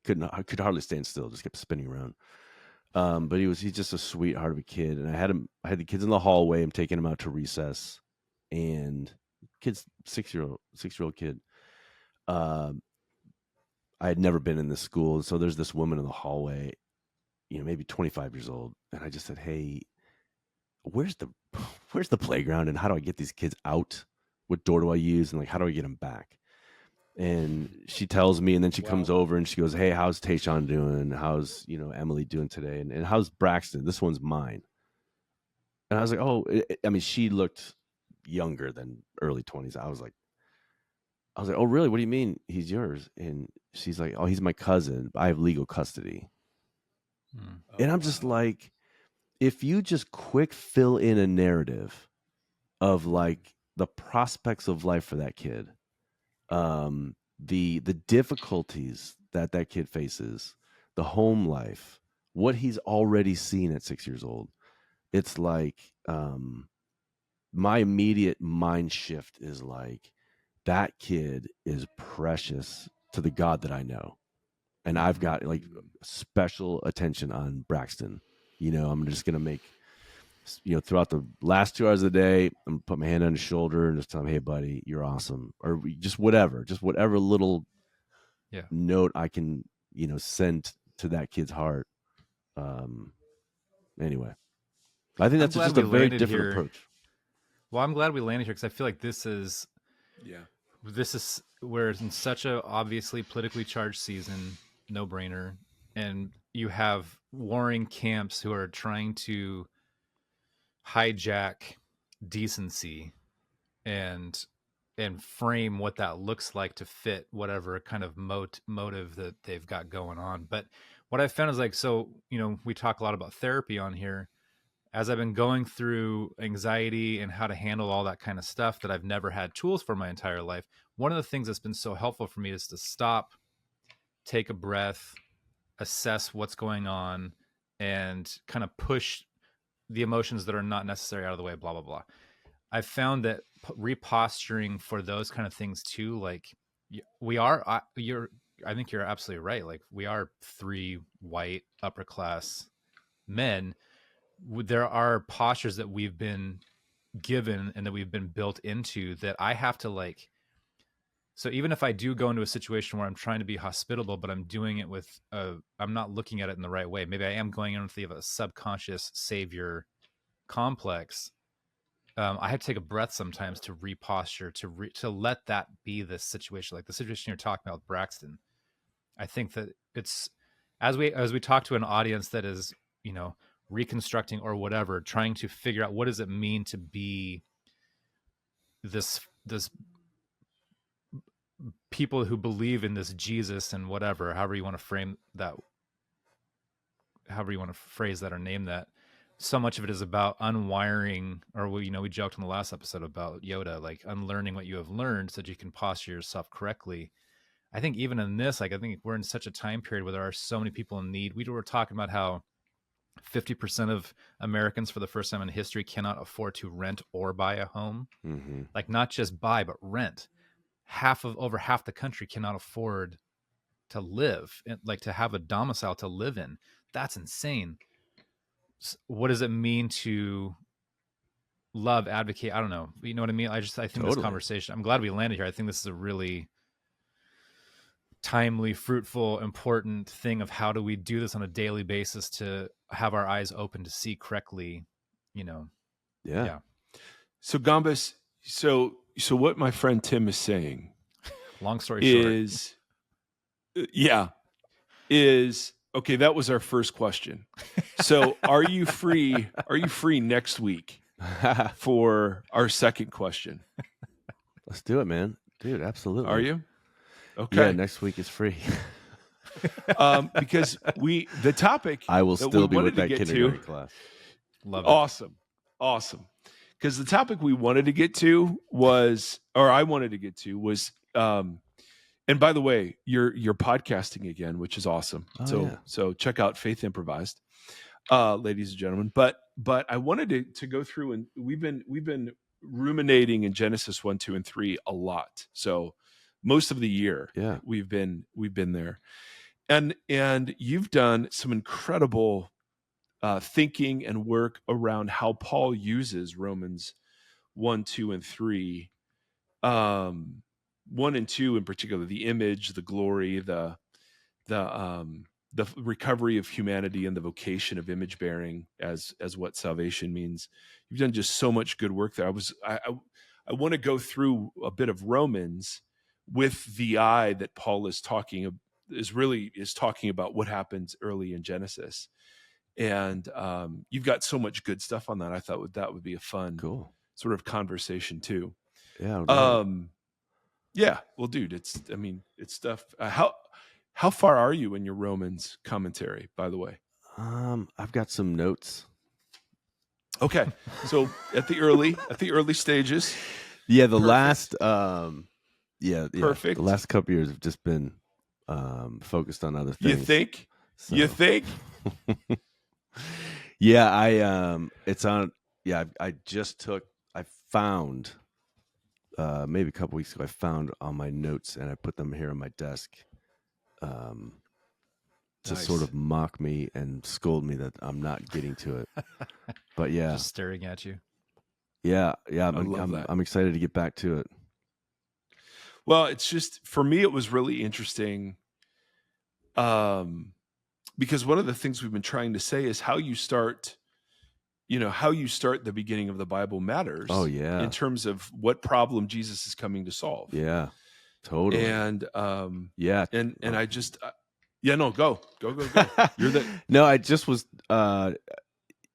to, could hardly stand still, just kept spinning around. But he's just a sweetheart of a kid. And I had the kids in the hallway. I'm taking him out to recess, and kid's 6-year-old kid. I had never been in this school. So there's this woman in the hallway, maybe 25 years old. And I just said, hey, where's the playground, and how do I get these kids out? What door do I use? And like, how do I get them back? And she tells me, and then she comes over and she goes, hey, how's Tayshawn doing? How's, Emily doing today? And how's Braxton? This one's mine. And I was like, oh, she looked younger than early 20s. I was like, oh, really? What do you mean he's yours? And she's like, oh, he's my cousin. I have legal custody. And I'm just like, if you just quick fill in a narrative of like the prospects of life for that kid, the difficulties that kid faces, the home life, what he's already seen at 6 years old, it's like my immediate mind shift is like, that kid is precious to the God that I know. And I've got like special attention on Braxton. I'm just going to make, throughout the last 2 hours of the day, I'm going to put my hand on his shoulder and just tell him, hey, buddy, you're awesome. Or just whatever little note I can, send to that kid's heart. Anyway, I think that's just a very different approach. Well, I'm glad we landed here because I feel like this is where it's in such a obviously politically charged season, no brainer, and you have warring camps who are trying to hijack decency and frame what that looks like to fit whatever kind of motive that they've got going on. But what I found is like, so, we talk a lot about therapy on here. As I've been going through anxiety and how to handle all that kind of stuff that I've never had tools for my entire life, one of the things that's been so helpful for me is to stop, take a breath, assess what's going on, and kind of push the emotions that are not necessary out of the way, blah, blah, blah. I've found that reposturing for those kind of things too, like I think you're absolutely right. Like, we are 3 white upper class men. There are postures that we've been given and that we've been built into that I have to like. So even if I do go into a situation where I'm trying to be hospitable, but I'm doing it with I'm not looking at it in the right way. Maybe I am going in with a subconscious savior complex. I have to take a breath sometimes to reposture, to let that be the situation. Like the situation you're talking about with Braxton. I think that it's as we talk to an audience that is, reconstructing or whatever, trying to figure out what does it mean to be this people who believe in this Jesus and whatever, however you want to frame that, however you want to phrase that or name that. So much of it is about unwiring, or we joked in the last episode about Yoda, like unlearning what you have learned so that you can posture yourself correctly. I think even in this, like, I think we're in such a time period where there are so many people in need. We were talking about how 50% of Americans for the first time in history cannot afford to rent or buy a home. Mm-hmm. Like, not just buy, but rent. Over half the country cannot afford to live, like to have a domicile to live in. That's insane. What does it mean to love, advocate? I don't know. You know what I mean? I think totally. This conversation, I'm glad we landed here. I think this is a really timely, fruitful, important thing of how do we do this on a daily basis to have our eyes open to see correctly, Yeah. So Gombis, so what my friend Tim is saying, long story short, is okay. That was our first question. So are you free next week for our second question? Let's do it, man. Dude, absolutely. Are you? Okay. Yeah, next week is free. Because the topic I will still be with that kindergarten class. Love it. Awesome. Because the topic we wanted to get to was, or I wanted to get to was, and by the way, you're podcasting again, which is awesome. So check out Faith Improvised, ladies and gentlemen. But I wanted to go through, and we've been ruminating in Genesis 1, 2, and 3 a lot. So most of the year, we've been there, and you've done some incredible thinking and work around how Paul uses Romans 1, 2, and 3. 1 and 2 in particular, the image, the glory, the recovery of humanity, and the vocation of image bearing as what salvation means. You've done just so much good work there. I want to go through a bit of Romans with the eye that Paul is talking about what happens early in Genesis. And you've got so much good stuff on that. I thought that would be a fun sort of conversation too. Yeah. Yeah. Well, dude, it's stuff. How far are you in your Romans commentary, by the way? I've got some notes. Okay. So at the early stages. Yeah. The last, perfect. The last couple years have just been focused on other things. You think? Yeah. It's on. Yeah. I just took I found maybe a couple weeks ago. I found on my notes, and I put them here on my desk to sort of mock me and scold me that I'm not getting to it. But yeah, just staring at you. Yeah, I'm excited to get back to it. Well, it's just, for me, it was really interesting, because one of the things we've been trying to say is how you start the beginning of the Bible matters. Oh yeah, in terms of what problem Jesus is coming to solve. Yeah, totally. And yeah, and I just no, go. You're the no. I just was.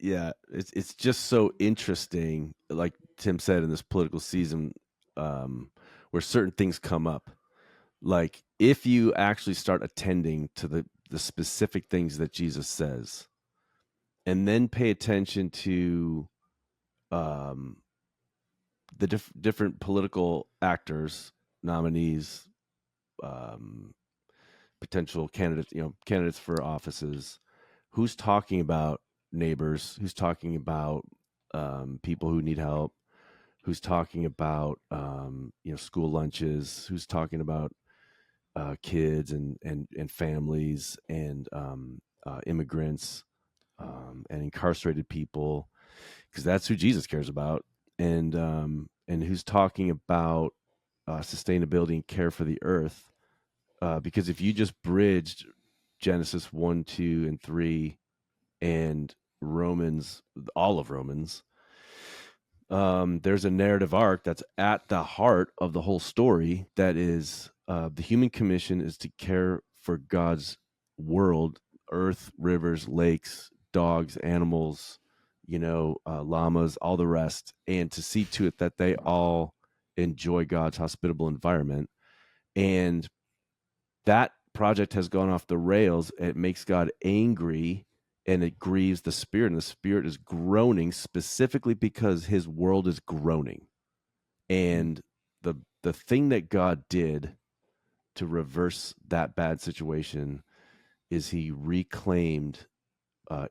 Yeah, it's just so interesting. Like Tim said, in this political season, where certain things come up, like if you actually start attending to the specific things that Jesus says, and then pay attention to the different political actors, nominees, potential candidates for offices, who's talking about neighbors, who's talking about people who need help, who's talking about school lunches, who's talking about kids and families and immigrants and incarcerated people, because that's who Jesus cares about, and who's talking about sustainability and care for the earth, because if you just bridged Genesis 1, 2, and 3 and Romans, all of Romans, there's a narrative arc that's at the heart of the whole story. That is, the human commission is to care for God's world, earth, rivers, lakes, dogs, animals, llamas, all the rest, and to see to it that they all enjoy God's hospitable environment. And that project has gone off the rails. It makes God angry, and it grieves the Spirit, and the Spirit is groaning specifically because his world is groaning. And the thing that God did to reverse that bad situation is he reclaimed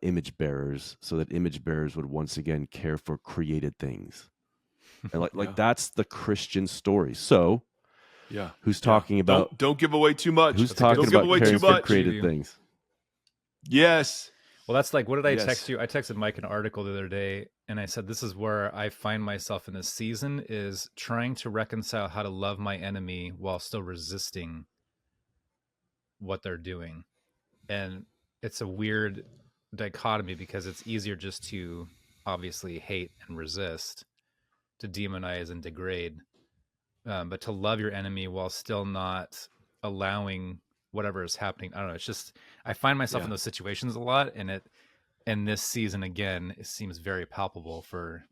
image bearers, so that image bearers would once again care for created things. And like that's the Christian story. So who's talking about don't give away too much. Who's talking about caring for created things? Yes. Well, that's like, what did I text you? I texted Mike an article the other day, and I said, this is where I find myself in this season, is trying to reconcile how to love my enemy while still resisting what they're doing. And it's a weird dichotomy, because it's easier just to obviously hate and resist, to demonize and degrade, but to love your enemy while still not allowing whatever is happening. I don't know. It's just, I find myself in those situations a lot, and in this season again, it seems very palpable for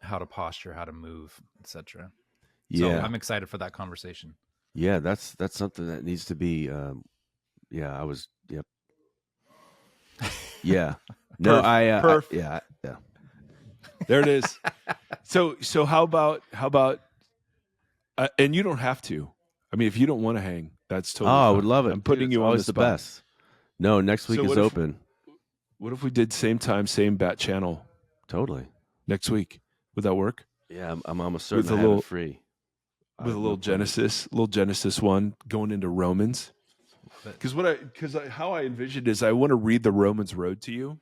how to posture, how to move, etc. So I'm excited for that conversation. Yeah, that's something that needs to be. Yeah. No, yeah. There it is. So how about and you don't have to. I mean, if you don't want to hang, that's totally fine. I would love it. I'm putting you on the spot. Best. No, next week is open. What if we did same time, same bat channel? Totally. Next week. Would that work? Yeah, I'm almost certain I have it free. With a little Genesis one going into Romans. Because how I envisioned is, I want to read the Romans road to you,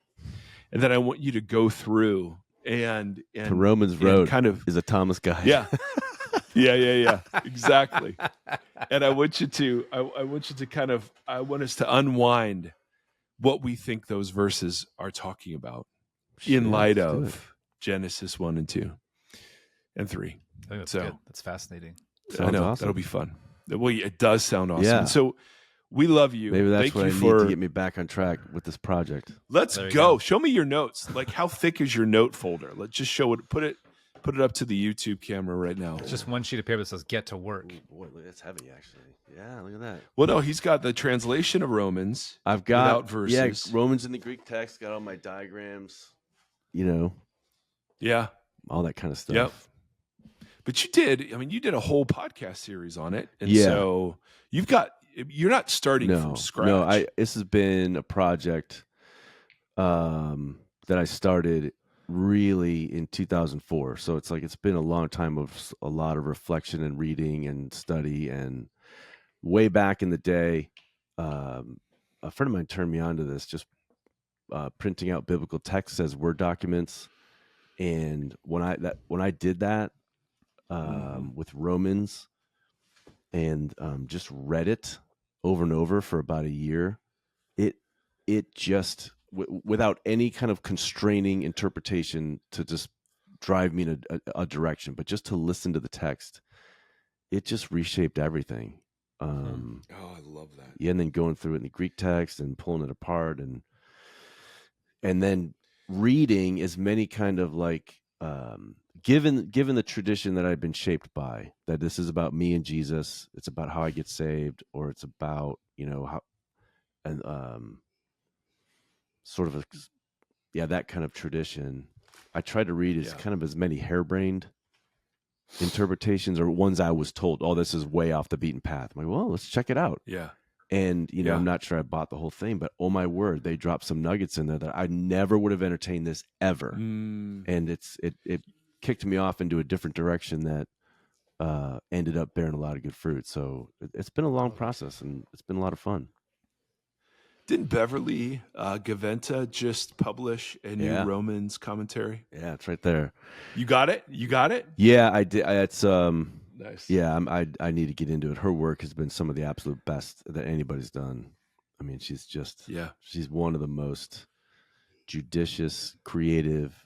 and then I want you to go through and the Romans road kind of is a Thomas guide. Yeah. Yeah. Exactly. And I want you to I want us to unwind what we think those verses are talking about in light of Genesis 1 and 2 and 3. I think that's good. That's fascinating. Sounds I know. awesome. That'll be fun. Well, it does sound awesome. Yeah. So we love you. Maybe that's Thank what you I need to get me back on track with this project. Let's go. Show me your notes. Like, how thick is your note folder? Let's just show it. Put it up to the YouTube camera right now. It's just one sheet of paper that says "Get to work." Ooh, boy, that's heavy, actually. Yeah, look at that. Well, no, he's got the translation of Romans. I've got without verses. Romans in the Greek text. Got all my diagrams. Yeah, all that kind of stuff. Yep. But you did a whole podcast series on it, and so you're not starting from scratch. No, this has been a project that I started really in 2004. So it's like it's been a long time of a lot of reflection and reading and study. And way back in the day, a friend of mine turned me on to this, just printing out biblical texts as Word documents. And when I did that with Romans and just read it over and over for about a year, it just without any kind of constraining interpretation to just drive me in a direction, but just to listen to the text, it just reshaped everything. Oh, I love that. Yeah, and then going through it in the Greek text and pulling it apart, and then reading as many kind of like given the tradition that I've been shaped by, that this is about me and Jesus, it's about how I get saved, or it's about how and sort of that kind of tradition. I try to read as kind of as many harebrained interpretations or ones I was told, oh, this is way off the beaten path. I'm like, well, let's check it out. Yeah. And, I'm not sure I bought the whole thing, but oh my word, they dropped some nuggets in there that I never would have entertained this ever. And it kicked me off into a different direction that ended up bearing a lot of good fruit. So it's been a long process, and it's been a lot of fun. Didn't Beverly Gaventa just publish a new Romans commentary? Yeah, it's right there. You got it? Yeah, I did. It's nice. Yeah, I need to get into it. Her work has been some of the absolute best that anybody's done. I mean, she's just she's one of the most judicious, creative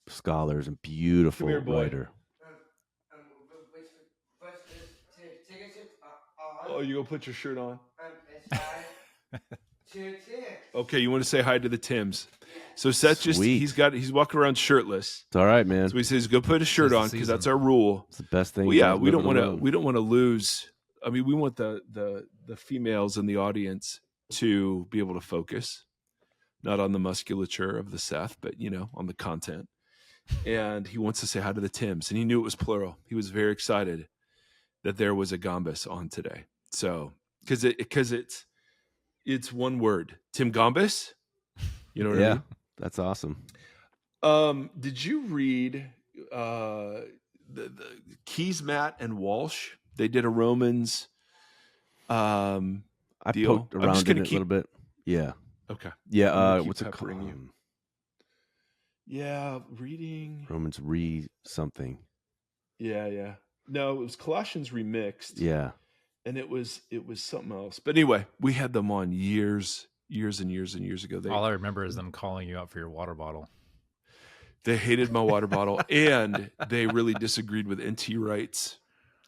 scholars and beautiful writer. Oh, you gonna put your shirt on? Okay, you want to say hi to the Tims. So Seth he's walking around shirtless. It's all right, man. So he says, "Go put a shirt on," because that's our rule. It's the best thing. Well, yeah, we don't want to lose. I mean, we want the females in the audience to be able to focus, not on the musculature of the Seth, but on the content. And he wants to say hi to the Tims, and he knew it was plural. He was very excited that there was a Gombis on today. So because it's one word, Tim Gombis. You know what I mean? That's awesome. Did you read the Keys, Matt, and Walsh? They did a Romans I deal. Poked around in it a little bit. Yeah. Okay. Yeah. What's it called? Yeah, reading Romans something. Yeah. No, it was Colossians remixed. Yeah. And it was something else. But anyway, we had them on years and years ago. All I remember is them calling you out for your water bottle. They hated my water bottle, and they really disagreed with N.T. Wright's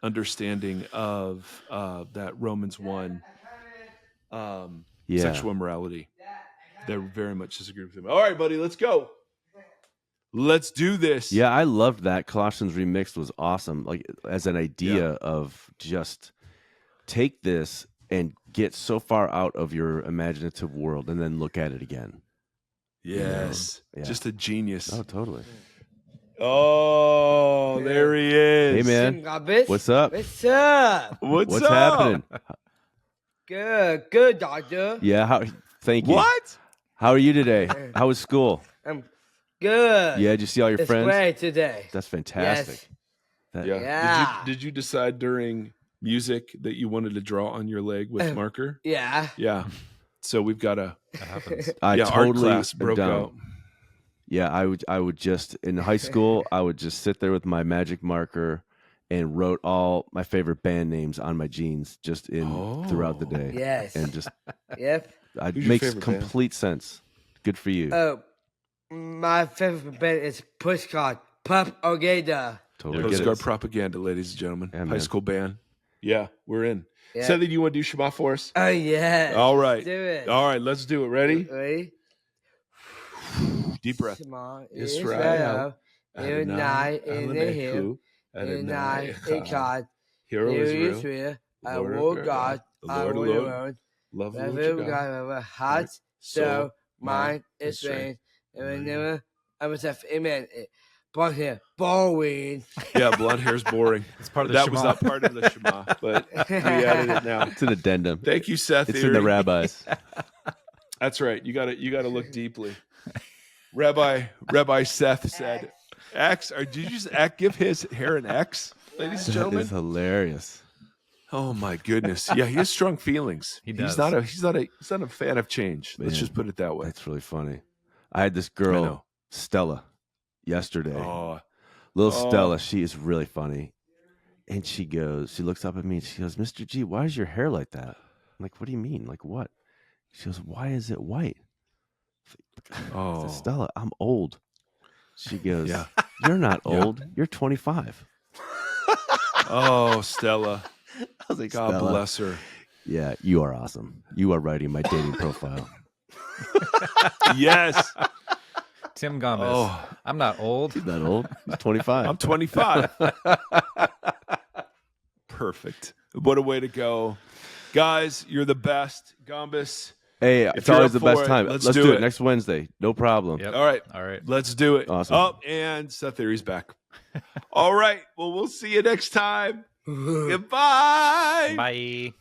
understanding of that Romans 1 sexual immorality. They very much disagreed with him. All right, buddy, let's go. Let's do this. Yeah, I loved that. Colossians Remixed was awesome. Like as an idea of just take this and get so far out of your imaginative world and then look at it again. Yes. Just a genius. Oh, totally. Oh, there he is. Hey, man. What's up? What's up? What's happening? Good, doctor. Yeah, thank you. What? How are you today? How was school? I'm good. Yeah, did you see all your friends? It's great today. That's fantastic. Yes. Yeah. Did you decide during music that you wanted to draw on your leg with marker? Yeah. Yeah. So we've got that happens. Art class broke out. Yeah, I would just in high school I would just sit there with my magic marker and wrote all my favorite band names on my jeans just throughout the day. Yes. And just Yep. It makes complete sense. Good for you. Oh, my favorite band is Postcard Propaganda. Totally. Postcard Propaganda, ladies and gentlemen. Yeah, high school band. Yeah, we're in. Yeah. Seth, do you want to do Shema for us? Oh, yeah. All right. Let's do it. All right, let's do it. Ready? Ready? Deep breath. Shema Israel. Adonai Elohim. Adonai Echad. Hero Israel. Our God. Our Lord. Love Love the of God. Our heart, soul, mind, and strength. And we never, I must have, amen. Blonde hair, boring. Yeah, blonde hair is boring. It's part of the that Shema. was not part of the Shema, but we added it now. It's an addendum. Thank you, Seth. It's in the rabbis. That's right. You got to look deeply. Rabbi Seth said, X. Or did you just give his hair an X, ladies and That gentlemen? is hilarious. Oh my goodness. Yeah, he has strong feelings. He does. He's not a fan of change. Let's Man, just put it that way. That's really funny. I had this I girl, know. Stella, yesterday. Oh, Little Stella, she is really funny. And she looks up at me and she goes, Mr. G, why is your hair like that? I'm like, what do you mean? Like what? She goes, why is it white? I said, Stella, I'm old. She goes, Yeah. You're not old. You're 25. Oh, Stella. I was like, God Stella, bless her. Yeah, you are awesome. You are writing my dating profile. Yes. Tim Gombis. Oh. I'm not old. He's not old. He's 25. I'm 25. Perfect. What a way to go. Guys, you're the best. Gombis. Hey, it's always the best time. Let's Let's do do it. it next Wednesday. No problem. Yep. All right. All right. Let's do it. Awesome. Oh, and Seth Theory's back. All right. Well, we'll see you next time. Goodbye. Bye.